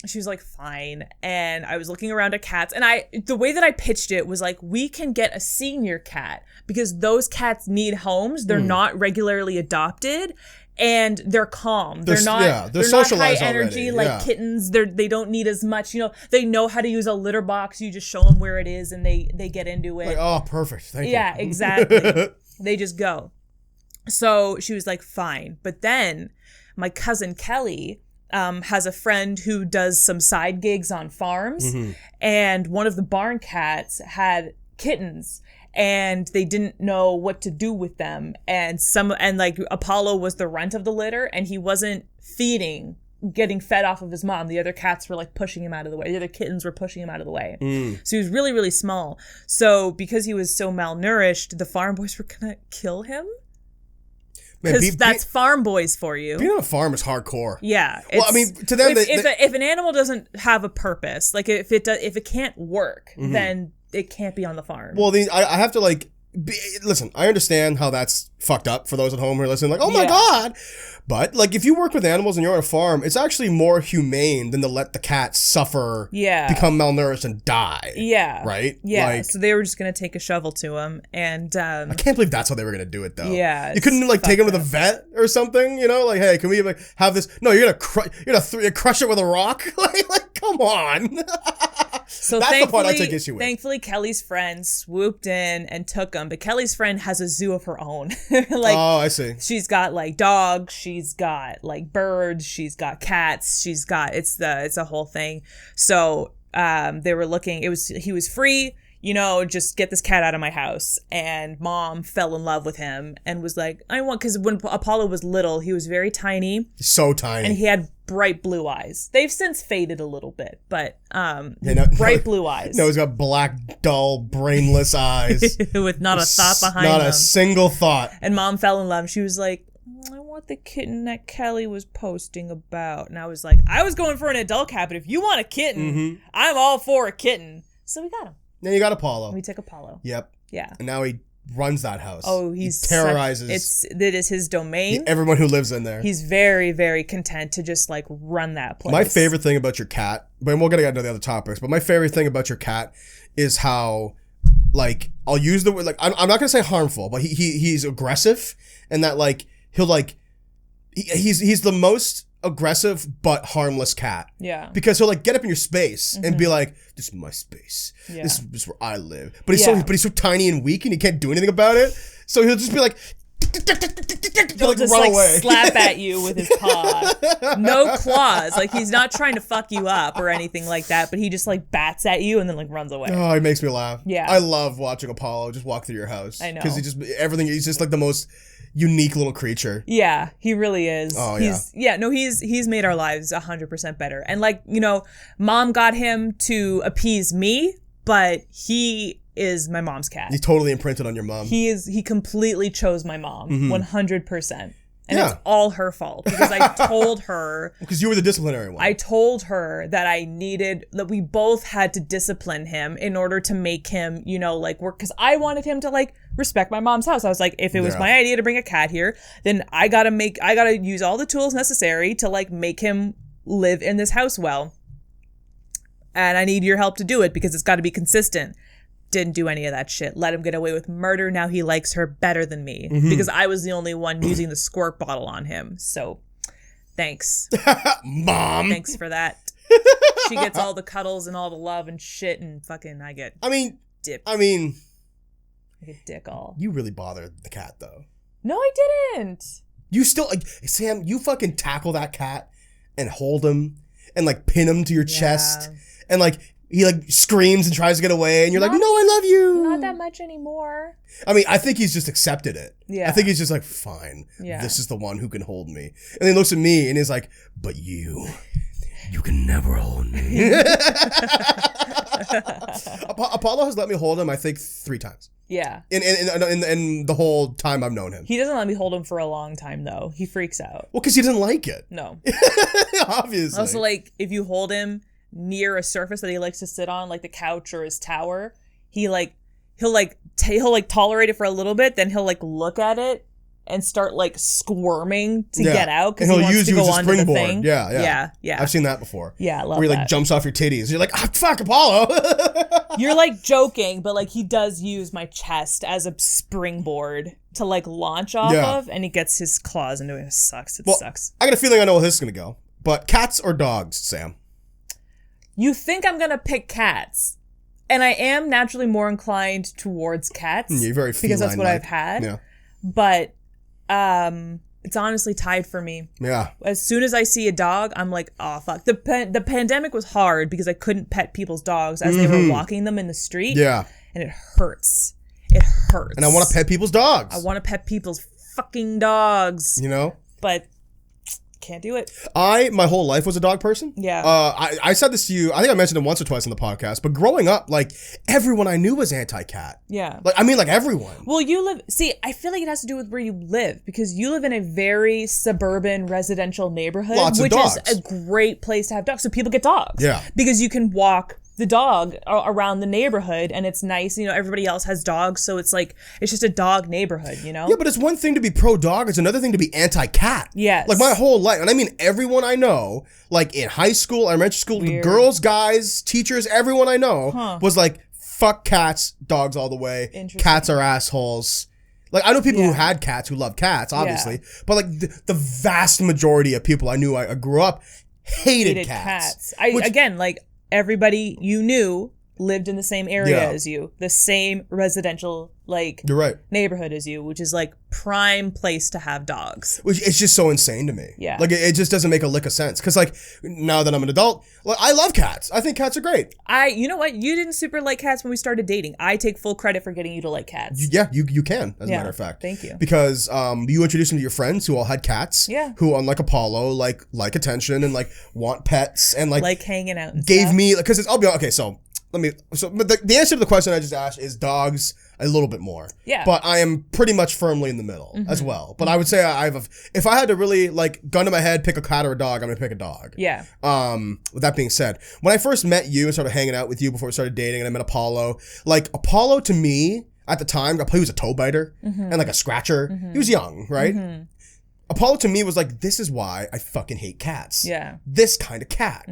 she was like, fine. And I was looking around at cats, and the way that I pitched it was like, we can get a senior cat because those cats need homes. They're not regularly adopted, and they're calm. They're not high energy like kittens. They don't need as much, you know, they know how to use a litter box. You just show them where it is and they get into it. Like, oh, perfect. Thank you. Yeah, exactly. They just go. So she was like, fine. But then my cousin Kelly has a friend who does some side gigs on farms. And one of the barn cats had kittens, and they didn't know what to do with them. And like Apollo was the runt of the litter, and he wasn't getting fed off of his mom. The other cats were like pushing him out of the way. The other kittens were pushing him out of the way. So he was really, really small. So because he was so malnourished, the farm boys were gonna kill him. Because that's farm boys for you. Being on a farm is hardcore. Yeah. Well, I mean, to them, if an animal doesn't have a purpose, like if it can't work, then it can't be on the farm. Well, I have to like listen. I understand how that's fucked up for those at home who are listening. Like, oh my God. But like, if you work with animals and you're on a farm, it's actually more humane than to let the cats suffer, become malnourished and die. Yeah. Right? Yeah. Like, so they were just going to take a shovel to him. And I can't believe that's how they were going to do it, though. Yeah. You couldn't like take him to the vet or something, you know? Like, hey, can we like have this? No, you're going to crush it with a rock? like come on. So that's the part I take issue with. Thankfully, Kelly's friend swooped in and took him. But Kelly's friend has a zoo of her own. Oh, I see. She's got like dogs. She's got like birds. She's got cats. It's a whole thing. So they were looking. He was free. just get this cat out of my house. And mom fell in love with him and was like, because when Apollo was little, he was very tiny. So tiny. And he had bright blue eyes. They've since faded a little bit, but bright blue eyes. No, he's got black, dull, brainless eyes. With not a thought behind them. Not a single thought. And mom fell in love. She was like, I want the kitten that Kelly was posting about. And I was like, I was going for an adult cat, but if you want a kitten, I'm all for a kitten. So we got him. Then you got Apollo. We took Apollo. Yep. Yeah. And now he runs that house. Oh, he terrorizes. It is his domain. Everyone who lives in there. He's very, very content to just like run that place. My favorite thing about your cat, but we'll get into the other topics, but my favorite thing about your cat is how, like, I'll use the word, like, I'm not going to say harmful, but he's aggressive, and that, like, he'll, like, he's the most aggressive but harmless cat. Yeah. Because he'll, like, get up in your space and be like, this is my space. Yeah. This is where I live. But he's so tiny and weak and he can't do anything about it. So he'll just be like, he'll just run away. Slap at you with his paw. No claws. Like, he's not trying to fuck you up or anything like that, but he just like bats at you and then like runs away. Oh, it makes me laugh. Yeah. I love watching Apollo just walk through your house. I know. Because he's just like the most unique little creature. Yeah, he really is. Oh, he's made our lives 100% better. And like, mom got him to appease me, but he is my mom's cat. He's totally imprinted on your mom. He completely chose my mom, 100%. And it's all her fault because I told her. Because you were the disciplinary one. I told her that that we both had to discipline him in order to make him, work. Because I wanted him to like respect my mom's house. I was like, if it was my idea to bring a cat here, then I gotta use all the tools necessary to like make him live in this house well. And I need your help to do it because it's got to be consistent. Didn't do any of that shit. Let him get away with murder. Now he likes her better than me because I was the only one using the squirt bottle on him. So thanks. Mom. Thanks for that. She gets all the cuddles and all the love and shit and fucking I get dipped. I get dick all. You really bothered the cat though. No, I didn't. You still, Sam, you fucking tackle that cat and hold him and like pin him to your chest and like he like screams and tries to get away and you're like, no, I love you. Not that much anymore. I think he's just accepted it. Yeah. I think he's just like, fine. Yeah. This is the one who can hold me. And then he looks at me and he's like, but you can never hold me. Apollo has let me hold him, I think, 3 times. Yeah. In the whole time I've known him. He doesn't let me hold him for a long time, though. He freaks out. Well, because he doesn't like it. No. Obviously. Also, like, if you hold him near a surface that he likes to sit on, like the couch or his tower, he'll tolerate it for a little bit, then he'll like look at it and start like squirming to get out because he wants to go onto the thing. Yeah. I've seen that before. Yeah, I love that. Where he like jumps off your titties. You're like, fuck, Apollo. You're like joking, but like he does use my chest as a springboard to like launch off of, and he gets his claws into it. It sucks. It sucks. I got a feeling I know where this is gonna go. But cats or dogs, Sam? You think I'm gonna pick cats, and I am naturally more inclined towards cats. You're very feline, because that's what I've had. Yeah. But it's honestly tied for me. Yeah. As soon as I see a dog, I'm like, oh fuck. The pandemic was hard because I couldn't pet people's dogs as they were walking them in the street. Yeah. And it hurts. It hurts. And I want to pet people's dogs. I want to pet people's fucking dogs. But can't do it. My whole life was a dog person. Yeah. I said this to you, I think I mentioned it once or twice on the podcast, but growing up, like, everyone I knew was anti-cat. Yeah. Like, everyone. Well, I feel like it has to do with where you live, because you live in a very suburban residential neighborhood, which is a great place to have dogs. So people get dogs. Yeah. Because you can walk the dog around the neighborhood and it's nice. Everybody else has dogs. So it's like, it's just a dog neighborhood, Yeah, but it's one thing to be pro-dog. It's another thing to be anti-cat. Yes. Like my whole life. And I mean, everyone I know, like in high school, elementary school, girls, guys, teachers, everyone I know was like, fuck cats, dogs all the way. Cats are assholes. Like, I know people who had cats, who love cats, obviously. But like the vast majority of people I knew, I grew up, hated cats. Again, like, everybody you knew lived in the same area Yeah. as you, the same residential like You're right. neighborhood as you, which is like prime place to have dogs. Which it's just so insane to me. Yeah. Like it just doesn't make a lick of sense. Because like now that I'm an adult, like, I love cats. I think cats are great. You know what? You didn't super like cats when we started dating. I take full credit for getting you to like cats. Yeah, you can, as a matter of fact. Thank you. Because you introduced me to your friends who all had cats. Yeah. Who, unlike Apollo, like attention and like want pets and like hanging out and gave stuff. me, because I'll be okay. So but the answer to the question I just asked is dogs a little bit more. Yeah. But I am pretty much firmly in the middle as well. But I would say if I had to really like gun to my head, pick a cat or a dog, I'm gonna pick a dog. Yeah. With that being said, when I first met you and started hanging out with you before we started dating, and I met Apollo, like Apollo to me at the time, he was a toe biter and like a scratcher. He was young, right? Apollo to me was like, this is why I fucking hate cats. Yeah. This kind of cat.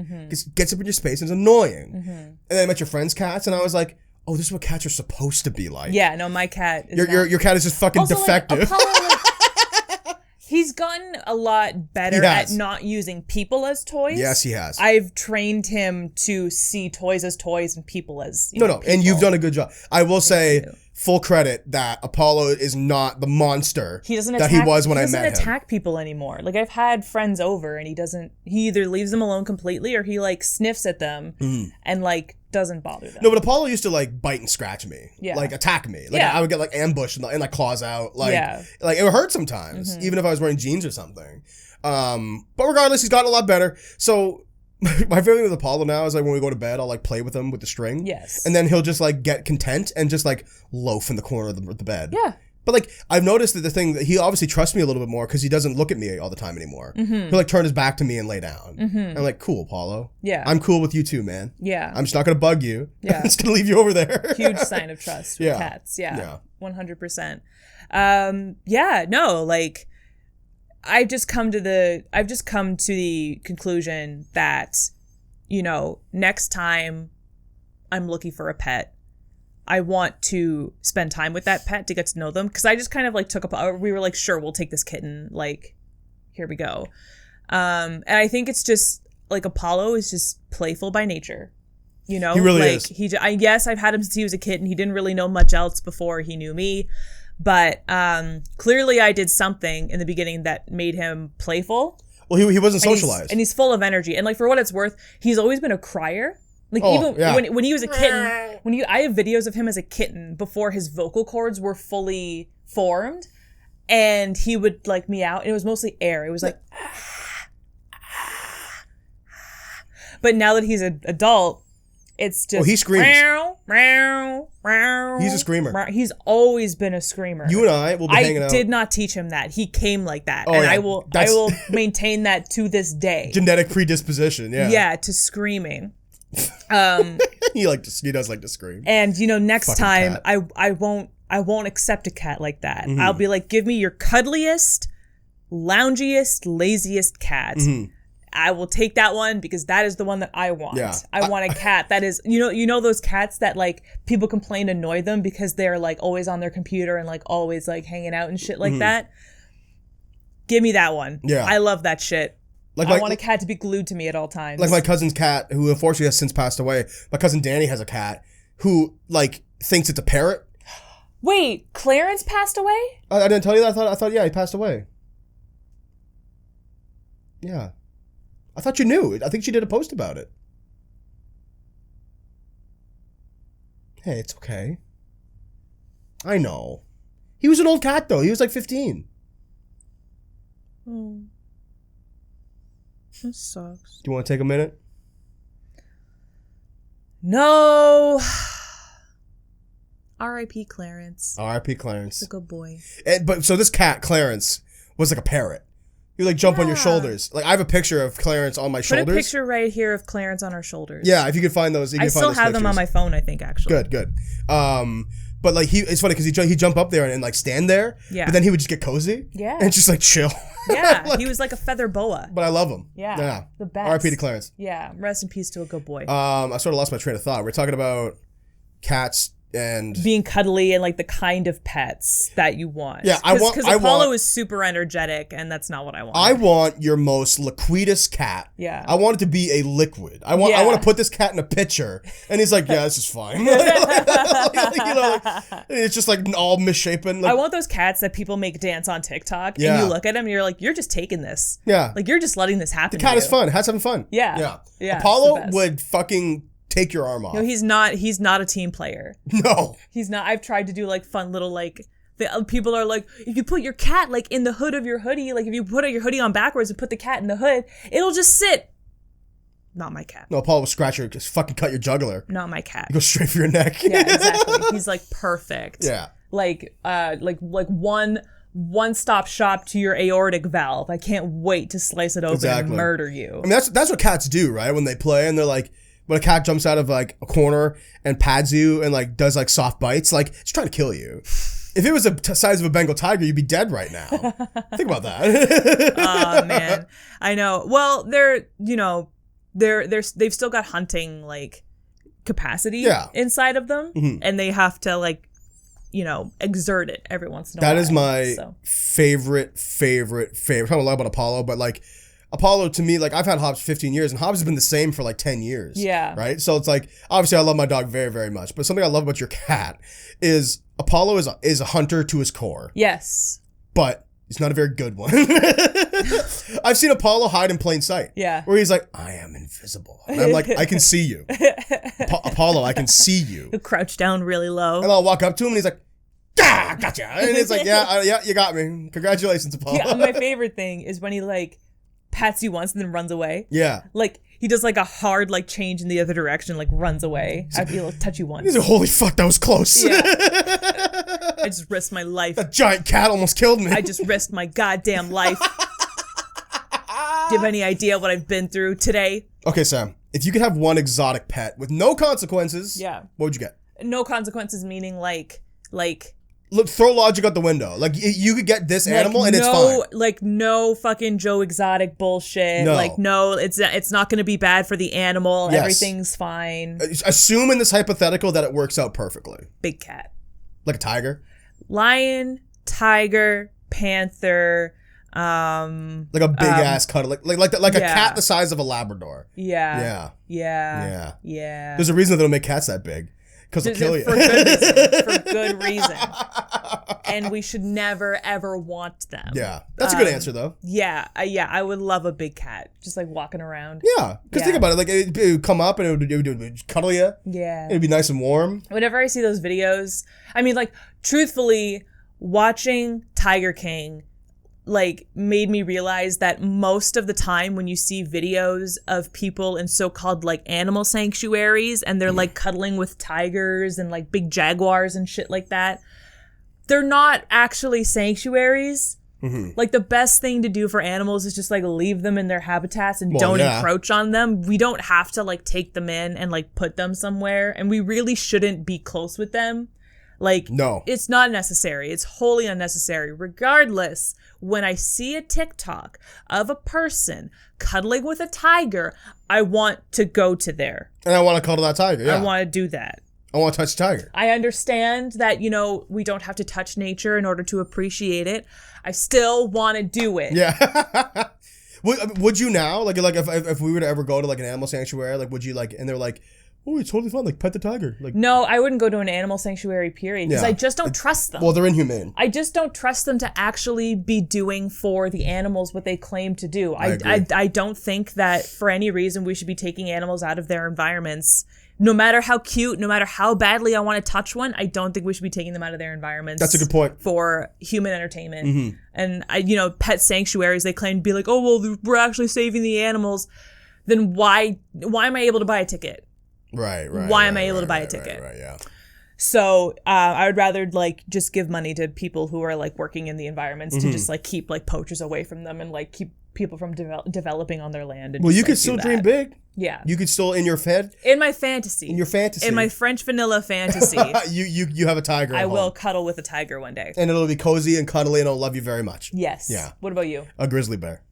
Gets up in your space and is annoying. And then I met your friend's cats and I was like, oh, this is what cats are supposed to be like. Yeah, no, my cat is your cat is just fucking also, defective. Like, Apollo, he's gotten a lot better at not using people as toys. Yes, he has. I've trained him to see toys as toys and people as No, and you've done a good job. I will say full credit that Apollo is not the monster he that he was when I met him. He doesn't attack people anymore. Like I've had friends over and he either leaves them alone completely or he like sniffs at them and like doesn't bother them. No, but Apollo used to like bite and scratch me. Yeah. Like attack me. Like I would get like ambushed and like claws out. Like, like it would hurt sometimes, even if I was wearing jeans or something. But regardless, he's gotten a lot better. So my feeling with Apollo now is like when we go to bed, I'll like play with him with the string. Yes. And then he'll just like get content and just like loaf in the corner of the bed. Yeah. But like I've noticed that the thing that he obviously trusts me a little bit more because he doesn't look at me all the time anymore. He'll like turn his back to me and lay down. And I'm like, cool, Apollo. Yeah. I'm cool with you too, man. Yeah. I'm just not gonna bug you. Yeah. I'm just gonna leave you over there. Huge sign of trust with cats. Yeah. 100%. Yeah, no, like I've just come to the conclusion that, you know, next time I'm looking for a pet, I want to spend time with that pet to get to know them. Cause I just kind of like we were like, sure, we'll take this kitten. Like, here we go. And I think it's just like Apollo is just playful by nature. You know, he really like is. Yes, I've had him since he was a kitten. He didn't really know much else before he knew me. But clearly I did something in the beginning that made him playful. Well, he wasn't socialized. And he's full of energy. And like for what it's worth, he's always been a crier. Like when he was a kitten, I have videos of him as a kitten before his vocal cords were fully formed, and he would like meow, and it was mostly air. It was like, but now that he's an adult, it's just he screams. Meow, meow, meow, He's a screamer. meow. He's always been a screamer. You and I will be hanging out. I did not teach him that. He came like that, and I will maintain that to this day. Genetic predisposition, yeah, to screaming. He does like to scream. And you know, next Fucking time cat. I won't accept a cat like that. I'll be like, give me your cuddliest, loungiest, laziest cat. I will take that one because that is the one that I want. Yeah. I want a cat that is, you know those cats that like people complain annoy them because they're like always on their computer and like always like hanging out and shit like that. Give me that one. Yeah. I love that shit. Like I want a cat to be glued to me at all times. Like my cousin's cat, who unfortunately has since passed away. My cousin Danny has a cat who like thinks it's a parrot. Wait, Clarence passed away? I didn't tell you that. I thought yeah, he passed away. Yeah, I thought you knew. I think she did a post about it. Hey, it's okay. I know. He was an old cat though. He was like 15. Oh. This sucks. Do you want to take a minute? No. R.I.P. Clarence. R.I.P. Clarence. He's a good boy. But so this cat, Clarence, was like a parrot. He would like jump on your shoulders. Like I have a picture of Clarence on my shoulders. Put a picture right here of Clarence on our shoulders. Yeah, if you could find those. I still have them on my phone, I think, actually. Good. But like it's funny because he'd jump up there and like stand there. Yeah. But then he would just get cozy. Yeah. And just like chill. Yeah. Like, he was like a feather boa. But I love him. Yeah. The best. R.I.P. to Clarence. Yeah. Rest in peace to a good boy. I sort of lost my train of thought. We're talking about cats and being cuddly and like the kind of pets that you want. Yeah, because Apollo is super energetic, and that's not what I want. I want your most liquidus cat. Yeah. I want it to be a liquid. I want to put this cat in a pitcher, and he's like, yeah, this is fine. It's just like all misshapen. Like, I want those cats that people make dance on TikTok, and you look at them and you're like, you're just taking this. Yeah. Like you're just letting this happen. The cat is fun. Hat's having fun. Yeah. Apollo would fucking take your arm off. No, he's not a team player. No. He's not. I've tried to do like fun little like people are like, if you put your cat like in the hood of your hoodie, like if you put your hoodie on backwards and put the cat in the hood, it'll just sit. Not my cat. No, Apollo will scratch your, just fucking cut your jugular. Not my cat. You go straight for your neck. Yeah, exactly. He's like perfect. Yeah. Like one stop shop to your aortic valve. I can't wait to slice it open and murder you. I mean, that's what cats do, right? When they play and they're like, when a cat jumps out of like a corner and pads you and like does like soft bites, like it's trying to kill you. If it was the size of a Bengal tiger, you'd be dead right now. Think about that. Oh man, I know. Well, they've still got hunting like capacity inside of them, and they have to like, exert it every once in a while. That is my favorite. I'm talking a lot about Apollo, but like Apollo to me, like I've had Hobbs 15 years and Hobbs has been the same for like 10 years. Yeah. Right. So it's like, obviously I love my dog very, very much, but something I love about your cat is Apollo is a hunter to his core. Yes. But he's not a very good one. I've seen Apollo hide in plain sight. Yeah. Where he's like, I am invisible. And I'm like, I can see you. Apollo, I can see you. He'll crouch down really low. And I'll walk up to him and he's like, ah, gotcha. And it's like, yeah, you got me. Congratulations, Apollo. Yeah, my favorite thing is when he like pats you once and then runs away. Yeah. Like he does like a hard like change in the other direction, like runs away. He'll touch you once. He's like, holy fuck, that was close. Yeah. I just risked my life. That giant cat almost killed me. I just risked my goddamn life. Do you have any idea what I've been through today? Okay, Sam. If you could have one exotic pet with no consequences, what would you get? No consequences meaning like look, throw logic out the window. Like you could get this animal and it's fine. Like no fucking Joe Exotic bullshit. No. Like no, it's not going to be bad for the animal. Yes. Everything's fine. Assume in this hypothetical that it works out perfectly. Big cat. Like a tiger? Lion, tiger, panther, like a big ass cuddle, like a cat the size of a Labrador. Yeah. There's a reason they don't make cats that big. Because they'll kill you. For good reason. And we should never, ever want them. Yeah. That's a good answer, though. Yeah. I would love a big cat. Just, like, walking around. Yeah. Because think about it. Like, it would come up and it would cuddle you. Yeah. It would be nice and warm. Whenever I see those videos, I mean, like, truthfully, watching Tiger King like made me realize that most of the time when you see videos of people in so-called like animal sanctuaries and they're like cuddling with tigers and like big jaguars and shit like that, they're not actually sanctuaries. Like the best thing to do for animals is just like leave them in their habitats and don't encroach on them. We don't have to like take them in and like put them somewhere, and we really shouldn't be close with them. Like, no, it's not necessary. It's wholly unnecessary. Regardless, when I see a TikTok of a person cuddling with a tiger, I want to go to there. And I want to cuddle that tiger, yeah. I want to do that. I want to touch the tiger. I understand that, we don't have to touch nature in order to appreciate it. I still want to do it. Yeah. Would you now? Like if we were to ever go to like an animal sanctuary, like would you like, and they're like, oh, it's totally fun. Like, pet the tiger. Like, no, I wouldn't go to an animal sanctuary, period. Because I just don't trust them. Well, they're inhumane. I just don't trust them to actually be doing for the animals what they claim to do. I don't think that for any reason we should be taking animals out of their environments. No matter how cute, no matter how badly I want to touch one, I don't think we should be taking them out of their environments. That's a good point. For human entertainment. And, pet sanctuaries, they claim to be like, oh, well, we're actually saving the animals. Then why am I able to buy a ticket? Right. Why am I able to buy a ticket? Right, yeah. So I would rather like just give money to people who are like working in the environments to just like keep like poachers away from them and like keep people from developing on their land. And well, just, you could still dream big. Yeah. You could still in your head. In my fantasy. In your fantasy. In my French vanilla fantasy. you have a tiger. I will cuddle with a tiger one day. And it'll be cozy and cuddly and it'll love you very much. Yes. Yeah. What about you? A grizzly bear.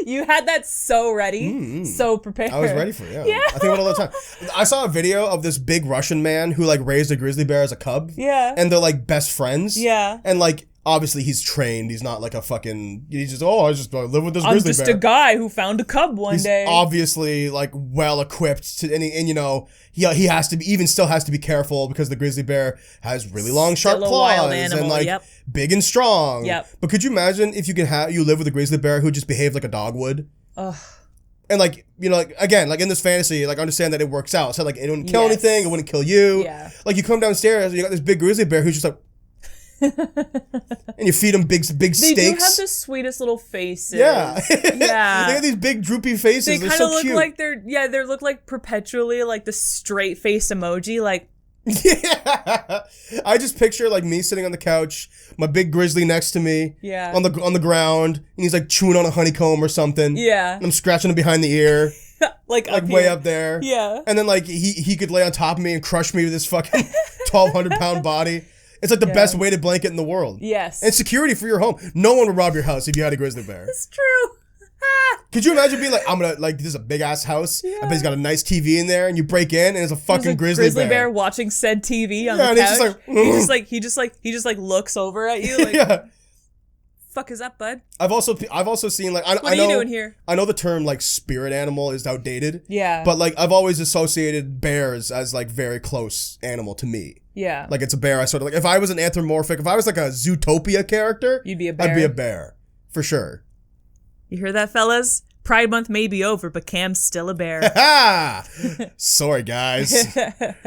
You had that so ready, so prepared. I was ready for it, yeah. I think about it all the time. I saw a video of this big Russian man who, like, raised a grizzly bear as a cub. Yeah. And they're, like, best friends. Yeah. And, like, obviously he's trained. He's not, like, a fucking... He's just, I just live with this grizzly bear. I'm just a guy who found a cub one day. Obviously, like, well-equipped to... And you know, he has to be... Even still has to be careful because the grizzly bear has really long, sharp claws. Wild animal, and, like, big and strong. Yep. But could you imagine if you live with a grizzly bear who just behaved like a dog would? Ugh. And, like, you know, like, again, like, in this fantasy, like, understand that it works out. So, like, it wouldn't kill anything. It wouldn't kill you. Yeah. Like, you come downstairs and you got this big grizzly bear who's just like... and you feed them big steaks. They do have the sweetest little faces. Yeah. Yeah. They have these big droopy faces. They kind of so look cute. like they look like perpetually like the straight face emoji, like... Yeah. I just picture like me sitting on the couch, my big grizzly next to me, on the ground, and he's like chewing on a honeycomb or something. Yeah. And I'm scratching him behind the ear. like way up there. Yeah. And then like he could lay on top of me and crush me with his fucking 1,200-pound body. It's like the best weighted blanket in the world. Yes. And security for your home. No one would rob your house if you had a grizzly bear. It's true. Could you imagine being like, I'm gonna, like, this is a big ass house. I bet he's got a nice TV in there, and you break in, and it's a fucking grizzly bear watching said TV on the couch. And he just like looks over at you. Like, fuck is up, bud? I've also seen like what are you doing here? I know the term like spirit animal is outdated. Yeah. But like I've always associated bears as like very close animal to me. Yeah. Like it's a bear. I sort of like if I was an anthropomorphic, if I was like a Zootopia character, you'd be a bear. I'd be a bear for sure. You hear that, fellas? Pride Month may be over, but Cam's still a bear. Sorry, guys.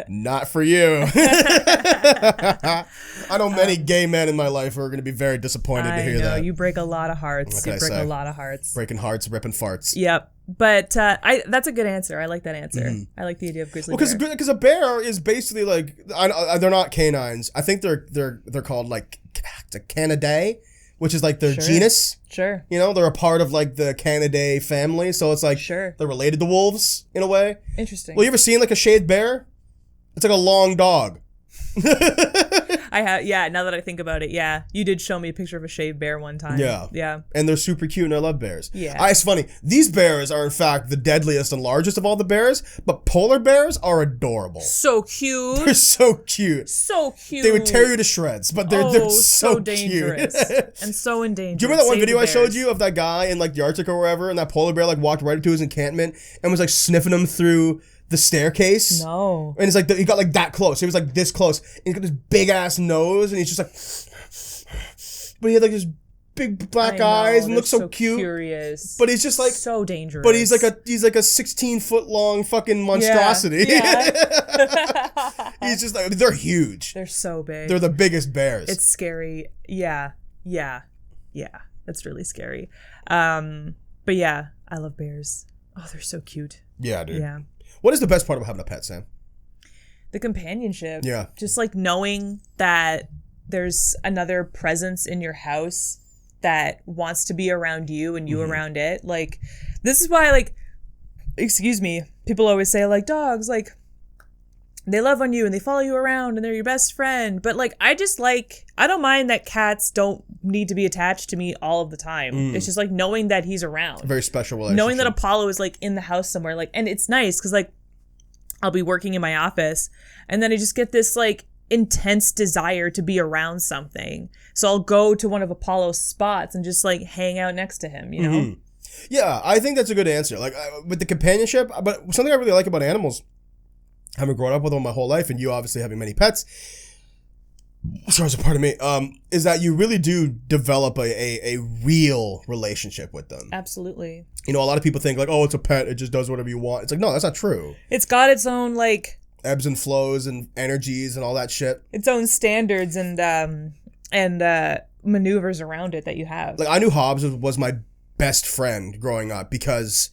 Not for you. I know many gay men in my life who are going to be very disappointed to hear that. You break a lot of hearts. A lot of hearts. Breaking hearts, ripping farts. Yep. But that's a good answer. I like that answer. I like the idea of grizzly bear. Because a bear is basically like, they're not canines. I think they're called like Canidae, which is like their genus. Sure. You know, they're a part of like the Canidae family, so it's like they're related to wolves in a way. Interesting. Well, you ever seen like a shaved bear? It's like a long dog. I have, now that I think about it, you did show me a picture of a shaved bear one time. Yeah. And they're super cute and I love bears. Yeah. It's funny. These bears are in fact the deadliest and largest of all the bears, but polar bears are adorable. So cute. They're so cute. So cute. They would tear you to shreds, but they're so dangerous. And so endangered. Do you remember that one video I showed you of that guy in like the Arctic or wherever, and that polar bear like walked right up to his encampment and was like sniffing him through the staircase? No. And it's like, he got like that close. He was like this close. And he's got this big ass nose and he's just like, but he had like this big black eyes and looks so cute. Curious. But he's just like, so dangerous. But he's like a 16-foot long fucking monstrosity. Yeah. He's just like, they're huge. They're so big. They're the biggest bears. It's scary. Yeah. That's really scary. But yeah, I love bears. Oh, they're so cute. Yeah, dude. Yeah. What is the best part about having a pet, Sam? The companionship. Yeah. Just like knowing that there's another presence in your house that wants to be around you and you around it. Like, this is why, like, excuse me, people always say, like, dogs, like, they love on you and they follow you around and they're your best friend. But, like, I don't mind that cats don't need to be attached to me all of the time. It's just, like, knowing that he's around. A very special relationship. Knowing that Apollo is, like, in the house somewhere. Like, and it's nice because, like, I'll be working in my office and then I just get this, like, intense desire to be around something. So I'll go to one of Apollo's spots and just, like, hang out next to him, you know? Yeah, I think that's a good answer. Like, with the companionship, but something I really like about animals, having grown up with them my whole life, and you obviously having many pets, sorry, pardon me, is that you really do develop a real relationship with them. Absolutely. You know, a lot of people think, like, oh, it's a pet, it just does whatever you want. It's like, no, that's not true. It's got its own, like, ebbs and flows and energies and all that shit. Its own standards and maneuvers around it that you have. Like, I knew Hobbs was my best friend growing up because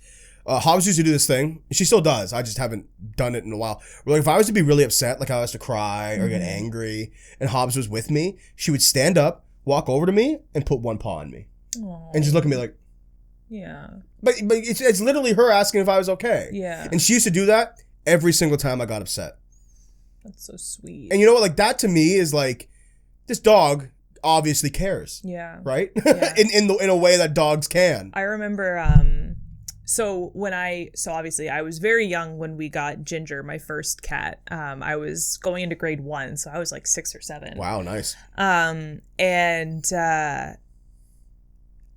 Hobbs used to do this thing. She still does. I just haven't done it in a while. Where, like, if I was to be really upset, like I was to cry or get angry, and Hobbs was with me, she would stand up, walk over to me, and put one paw on me. Aww. And just look at me like, yeah. But it's literally her asking if I was okay. Yeah. And she used to do that every single time I got upset. That's so sweet. And you know what? Like, that to me is like, this dog, obviously cares. Yeah. Right? Yeah. in a way that dogs can. I remember so obviously I was very young when we got Ginger, my first cat. I was going into grade 1, so I was like 6 or 7. Wow, nice.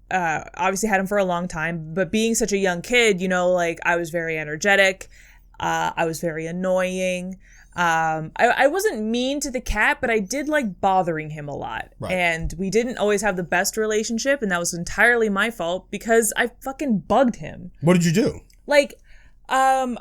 Obviously had him for a long time, but being such a young kid, you know, like I was very energetic. I was very annoying. I wasn't mean to the cat, but I did like bothering him a lot. Right. And we didn't always have the best relationship, and that was entirely my fault because I fucking bugged him. What did you do? Like, I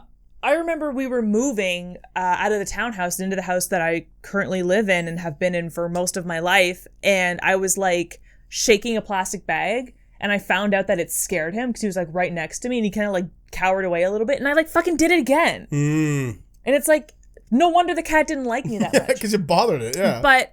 remember we were moving out of the townhouse into the house that I currently live in and have been in for most of my life, and I was like shaking a plastic bag, and I found out that it scared him because he was like right next to me, and he kind of like cowered away a little bit, and I like fucking did it again. And it's like, no wonder the cat didn't like me that much. Because it bothered it, yeah. But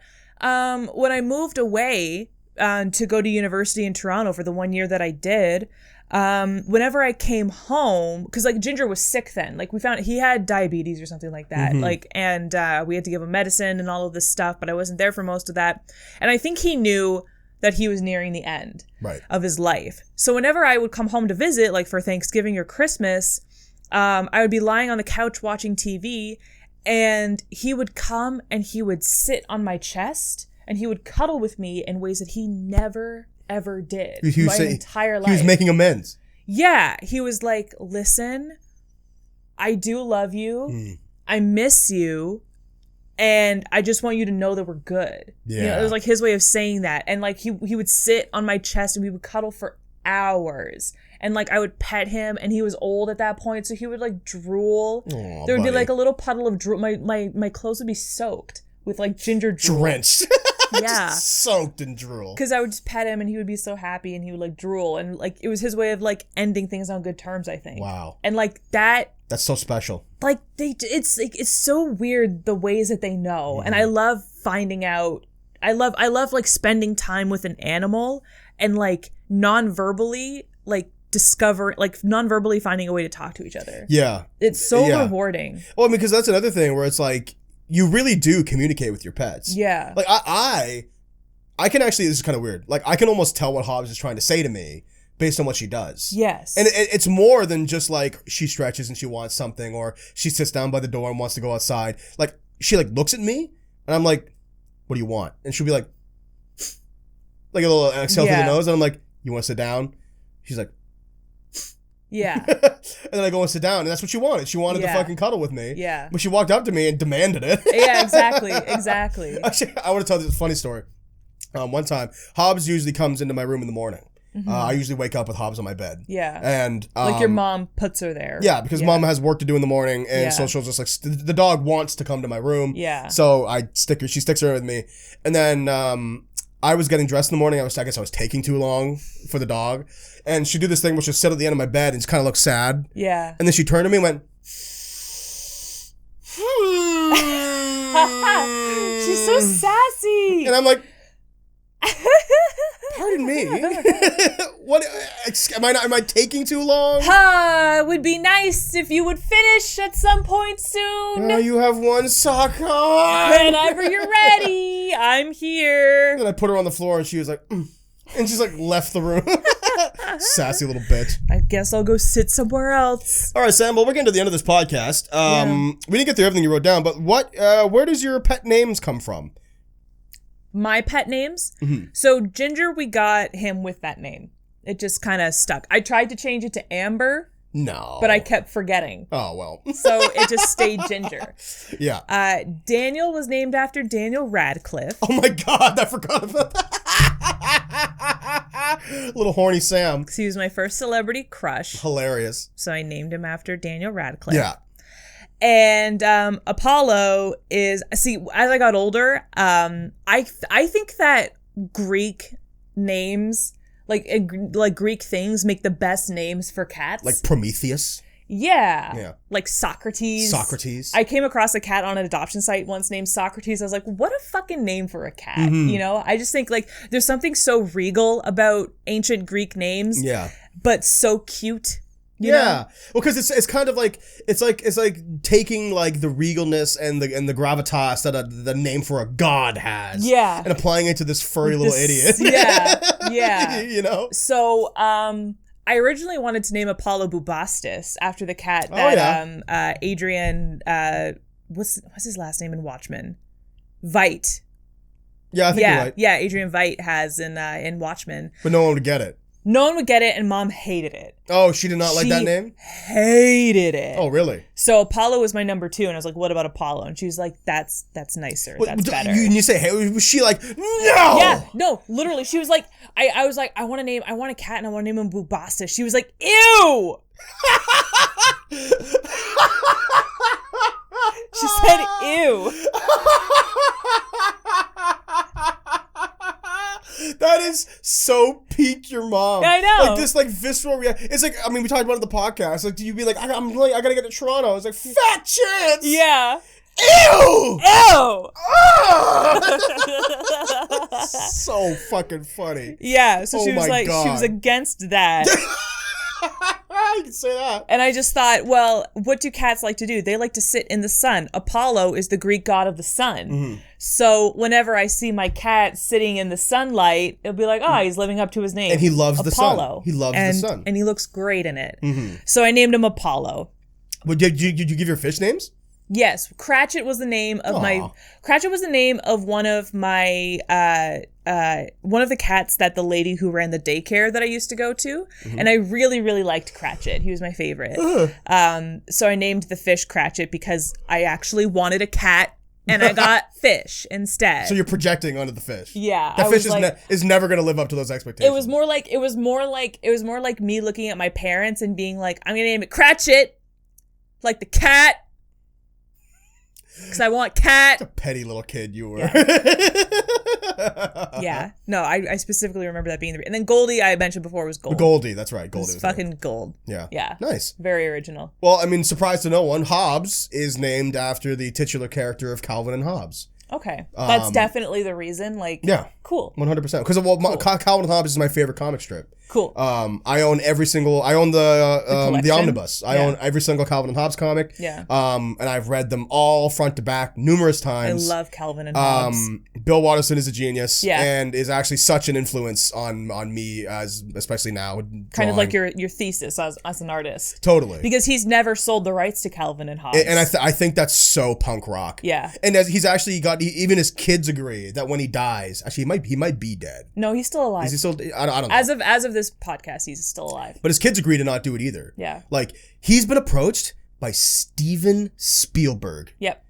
when I moved away to go to university in Toronto for the 1 year that I did, whenever I came home, because like Ginger was sick then, like we found he had diabetes or something like that, like, and we had to give him medicine and all of this stuff, but I wasn't there for most of that. And I think he knew that he was nearing the end of his life. So whenever I would come home to visit, like for Thanksgiving or Christmas, I would be lying on the couch watching TV, and he would come and he would sit on my chest and he would cuddle with me in ways that he never, ever did my entire life. He was making amends. Yeah. He was like, listen, I do love you. I miss you. And I just want you to know that we're good. Yeah. You know, it was like his way of saying that. And like he would sit on my chest and we would cuddle for hours. And like I would pet him, and he was old at that point, so he would like drool. Aw, there would buddy. be like a little puddle of drool. My clothes would be soaked with like Ginger drool. Drenched. Yeah. Just soaked in drool. Because I would just pet him and he would be so happy and he would like drool, and like it was his way of like ending things on good terms, I think. Wow. And like that, that's so special. like it's like it's so weird the ways that they know. And I love finding out. I love like spending time with an animal and like non-verbally like non-verbally finding a way to talk to each other. Yeah. It's so rewarding. Well, I mean, because that's another thing where it's like you really do communicate with your pets. Yeah. Like I can actually, this is kind of weird. Like I can almost tell what Hobbs is trying to say to me based on what she does. Yes. And it's more than just like she stretches and she wants something, or she sits down by the door and wants to go outside. Like she like looks at me and I'm like, what do you want? And she'll be like a little exhale through the nose, and I'm like, you want to sit down? She's like, yeah. And then I go and sit down, and that's what she wanted. She wanted to fucking cuddle with me. Yeah. But she walked up to me and demanded it. Yeah, exactly. Actually, I want to tell this funny story. One time, Hobbs usually comes into my room in the morning. I usually wake up with Hobbs on my bed. Yeah. And like your mom puts her there. Yeah, because mom has work to do in the morning, and so she'll just like the dog wants to come to my room. Yeah. So she sticks her with me, and then I was getting dressed in the morning. I guess I was taking too long for the dog, and she'd do this thing, which is sit at the end of my bed and just kind of look sad. Yeah. And then she turned to me and went, she's so sassy. and I'm like, pardon me. What am I taking too long? It would be nice if you would finish at some point soon. You have one sock on. Whenever you're ready, I'm here. And I put her on the floor, and she was like, and she's like left the room. Sassy little bitch. I guess I'll go sit somewhere else. All right, Sam. Well, we're getting to the end of this podcast. We didn't get through everything you wrote down, but where does your pet names come from? My pet names? So Ginger, we got him with that name. It just kind of stuck. I tried to change it to Amber. No. But I kept forgetting. Oh, well. So it just stayed Ginger. Yeah. Daniel was named after Daniel Radcliffe. Oh my God, I forgot about that. Little horny Sam. He was my first celebrity crush. Hilarious. So I named him after Daniel Radcliffe. Yeah. And Apollo is, see, as I got older, I think that Greek names, like Greek things, make the best names for cats. Like Prometheus. Yeah. Like Socrates. I came across a cat on an adoption site once named Socrates. I was like, what a fucking name for a cat. You know, I just think like there's something so regal about ancient Greek names. Yeah. But so cute. Yeah. Well, because it's kind of like it's like taking like the regalness and the gravitas that the name for a god has. Yeah. And applying it to this furry little idiot. Yeah. Yeah. You know? So, I originally wanted to name Apollo Bubastis after the cat that Adrian what's his last name in Watchmen? Veidt. Yeah, I think you're right. Yeah, Adrian Veidt has in Watchmen. But no one would get it. No one would get it, and Mom hated it. Oh, she did not like that name? Hated it. Oh, really? So Apollo was my number 2, and I was like, what about Apollo? And she was like, that's nicer. That's better. You say, hey, was she like, no? Yeah, no, literally. She was like, I was like, I want a cat, and I want to name him Bubastis. She was like, ew! She said, ew. That is so peak your mom. I know. Like this, like visceral reaction. It's like, I mean, we talked about it in the podcast. Like, do you be like, I gotta get to Toronto? I was like, fat chance. Yeah. Ew. Ew. So fucking funny. Yeah. So Oh she was my like, God. she was against that. You can say that. And I just thought, well, what do cats like to do? They like to sit in the sun. Apollo is the Greek god of the sun. Mm-hmm. So whenever I see my cat sitting in the sunlight, it'll be like, he's living up to his name. And he loves Apollo. the sun. He loves the sun. And he looks great in it. Mm-hmm. So I named him Apollo. But did you give your fish names? Yes, Cratchit was the name of Cratchit was the name of one of my one of the cats that the lady who ran the daycare that I used to go to, and I really, really liked Cratchit. He was my favorite. So I named the fish Cratchit because I actually wanted a cat, and I got fish instead. So you're projecting onto the fish. Yeah, that fish is never going to live up to those expectations. It was more like me looking at my parents and being like, I'm gonna name it Cratchit, like the cat. Because I want cat. What a petty little kid you were. Yeah. No, I specifically remember that being the... And then Goldie, I mentioned before, was gold. Goldie, that's right. Goldie was fucking gold. Yeah. Yeah. Nice. Very original. Well, I mean, surprise to no one, Hobbs is named after the titular character of Calvin and Hobbes. Okay. That's definitely the reason. Like, yeah. Cool. 100%. Because Calvin and Hobbes is my favorite comic strip. Cool. I own the omnibus. I own every single Calvin and Hobbes comic. Yeah. And I've read them all front to back numerous times. I love Calvin and Hobbes. Bill Watterson is a genius. Yeah. And is actually such an influence on me, especially now. Kind of like your thesis as an artist. Totally. Because he's never sold the rights to Calvin and Hobbes. And I think that's so punk rock. Yeah. And as he's actually even his kids agree that when he dies, actually he might be dead. No, he's still alive. Is he still? I don't know. As of this podcast, he's still alive. But his kids agree to not do it either. Yeah. Like, he's been approached by Steven Spielberg. Yep.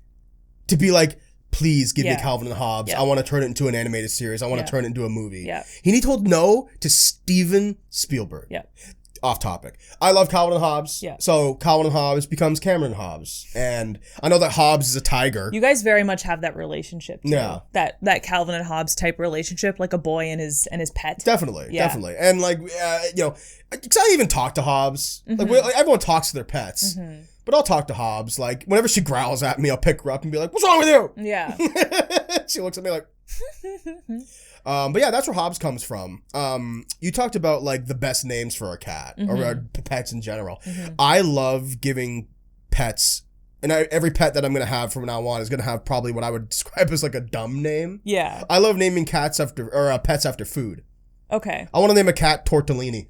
To be like, please give me Calvin and Hobbes. Yep. I want to turn it into an animated series. I want to turn it into a movie. Yeah. He told no to Steven Spielberg. Yeah. Off topic. I love Calvin and Hobbes. Yeah. So Calvin and Hobbes becomes Cameron Hobbes. And I know that Hobbes is a tiger. You guys very much have that relationship too. Yeah. That Calvin and Hobbes type relationship, like a boy and his pet. Definitely. Yeah. Definitely. And like, because I even talk to Hobbes. Like, everyone talks to their pets. Mm-hmm. But I'll talk to Hobbes. Like, whenever she growls at me, I'll pick her up and be like, what's wrong with you? Yeah. She looks at me like... but yeah, that's where Hobbes comes from. You talked about like the best names for a cat or pets in general. Mm-hmm. I love giving pets, and every pet that I'm going to have from now on is going to have probably what I would describe as like a dumb name. Yeah. I love naming pets after food. Okay. I want to name a cat Tortellini.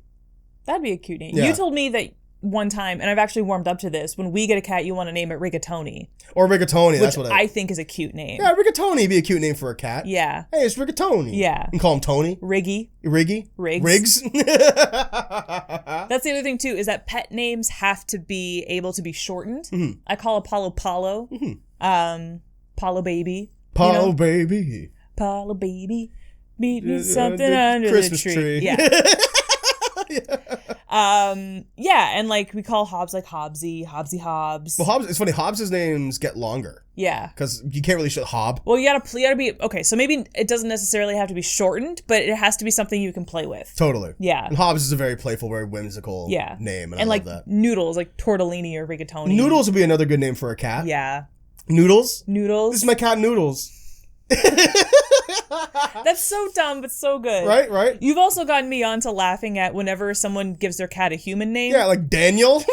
That'd be a cute name. Yeah. You told me that one time, and I've actually warmed up to this, when we get a cat, you want to name it Rigatoni. Or Rigatoni, that's what I think is a cute name. Yeah, Rigatoni would be a cute name for a cat. Yeah. Hey, it's Rigatoni. Yeah. You can call him Tony. Riggy. Riggy? Riggs. Riggs? That's the other thing, too, is that pet names have to be able to be shortened. Mm-hmm. I call Apollo Paulo. Mm-hmm. Paulo Baby. Paulo Baby. Paulo Baby. Beat me something under Christmas the tree. Yeah. And like we call Hobbes like Hobbsy Hobbs. Well, Hobbes, it's funny, Hobbes' names get longer. Yeah. Because you can't really shut Hob. Well, you gotta be, okay, so maybe it doesn't necessarily have to be shortened, but it has to be something you can play with. Totally. Yeah. And Hobbes is a very playful, very whimsical name. And I like love that. Noodles, like Tortellini or Rigatoni. Noodles would be another good name for a cat. Yeah. Noodles? Noodles. This is my cat Noodles. That's so dumb, but so good. Right? You've also gotten me onto laughing at whenever someone gives their cat a human name. Yeah, like Daniel.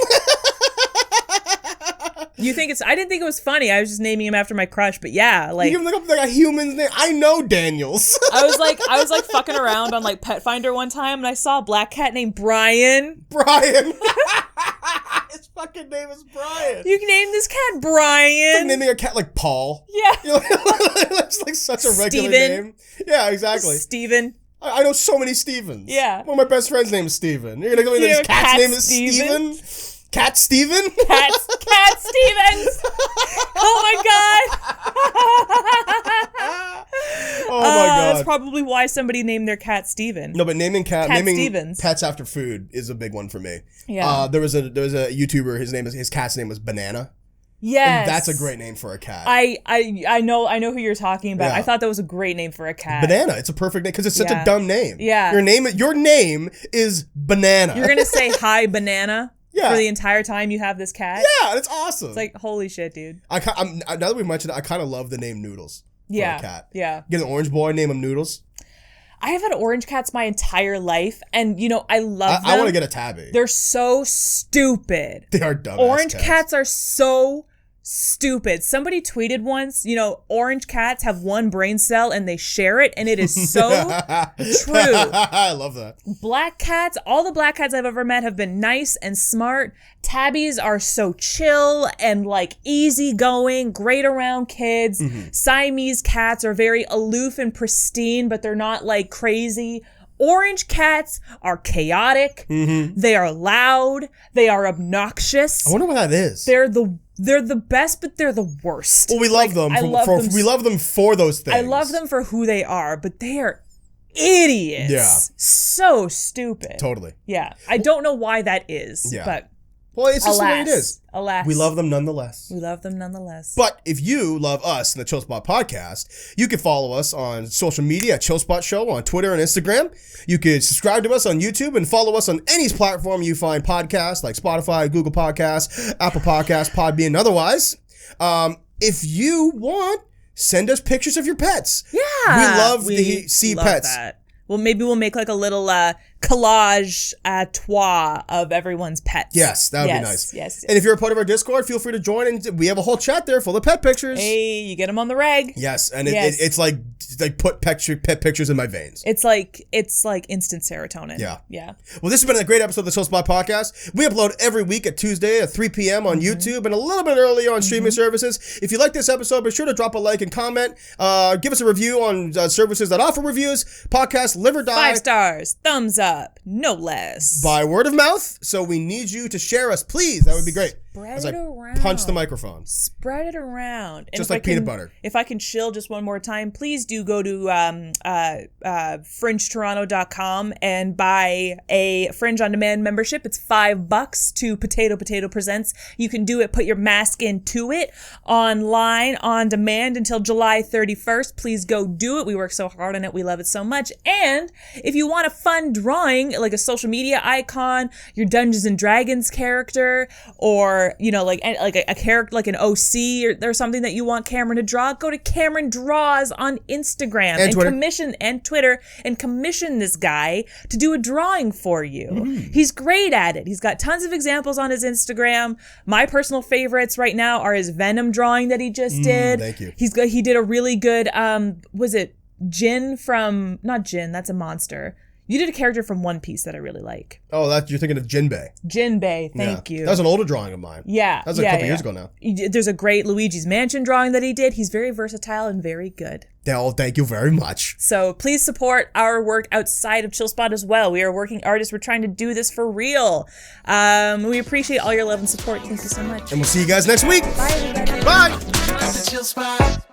You think I didn't think it was funny. I was just naming him after my crush, but yeah, like. You give him like a human's name. I know Daniels. I was like fucking around on like Pet Finder one time, and I saw a black cat named Brian. Brian. His fucking name is Brian. You can name this cat Brian. It's like naming a cat like Paul. Yeah. That's like such a regular Steven. name. Yeah, exactly. Steven. I know so many Stevens. Yeah. One of my best friends' name is Steven. You're gonna go in this cat's name is Steven? Cat Steven? Cat Stevens. Oh my god. Oh my god. That's probably why somebody named their cat Steven. No, but naming Stevens. pets after food is a big one for me. Yeah. There was a YouTuber. His cat's name was Banana. Yes. And that's a great name for a cat. I know who you're talking about. Yeah. I thought that was a great name for a cat. Banana. It's a perfect name because it's such a dumb name. Yeah. Your name is Banana. You're gonna say hi banana. Yeah. For the entire time you have this cat. Yeah, it's awesome. It's like, holy shit, dude. Now that we mentioned it, I kind of love the name Noodles. Yeah. For a cat. Yeah. Get an orange boy, name him Noodles. I have had orange cats my entire life, and I love them. I want to get a tabby. They're so stupid. They are dumb. Orange cats are so stupid. Somebody tweeted once, orange cats have one brain cell and they share it, and it is so true. I love that. Black cats, all the black cats I've ever met have been nice and smart. Tabbies are so chill and like easygoing, great around kids. Siamese cats are very aloof and pristine, but they're not like crazy. Orange cats are chaotic. They are loud. They are obnoxious. I wonder what that is. They're the best, but they're the worst. Well, we love them. We love them for those things. I love them for who they are, but they are idiots. Yeah. So stupid. Totally. Yeah. I don't know why that is, but well, it's just the way it is. Alas. We love them nonetheless. We love them nonetheless. But if you love us and the Chill Spot Podcast, you can follow us on social media at Chill Spot Show on Twitter and Instagram. You could subscribe to us on YouTube and follow us on any platform you find podcasts like Spotify, Google Podcasts, Apple Podcasts, Podbean, and otherwise. If you want, send us pictures of your pets. Yeah. We love to see pets. That. Well, maybe we'll make like a little collage of everyone's pets. Yes, that would be nice. Yes. And if you're a part of our Discord, feel free to join, and we have a whole chat there full of pet pictures. Hey, you get them on the reg. Yes, and it's like put pet pictures in my veins. It's like instant serotonin. Yeah. Well, this has been a great episode of the Soul Spot Podcast. We upload every week at Tuesday at 3 p.m. on YouTube and a little bit earlier on streaming services. If you like this episode, be sure to drop a like and comment. Give us a review on services that offer reviews. Podcast Live or Die. 5 stars, thumbs up, no less. By word of mouth. So we need you to share us, please. That would be great. Spread it around. Punch the microphone. Spread it around. And just like peanut butter. If I can chill just one more time, please do go to fringetoronto.com and buy a Fringe On Demand membership. It's $5 to Potato Presents. You can do it, put your mask into it online, on demand until July 31st. Please go do it. We work so hard on it. We love it so much. And if you want a fun drawing, like a social media icon, your Dungeons and Dragons character, or like a character like an OC or something that you want Cameron to draw, go to Cameron Draws on Instagram and Twitter and commission this guy to do a drawing for you. He's great at it. He's got tons of examples on his Instagram. My personal favorites right now are his Venom drawing that he just did. Thank you. He did a really good was it Jin from, not Jin, that's a monster. You did a character from One Piece that I really like. Oh, you're thinking of Jinbei. Jinbei, thank you. That was an older drawing of mine. Yeah. That was a couple years ago now. There's a great Luigi's Mansion drawing that he did. He's very versatile and very good. Oh, thank you very much. So please support our work outside of Chill Spot as well. We are working artists. We're trying to do this for real. We appreciate all your love and support. Thank you so much. And we'll see you guys next week. Bye, everybody. Bye. That's the Chill Spot.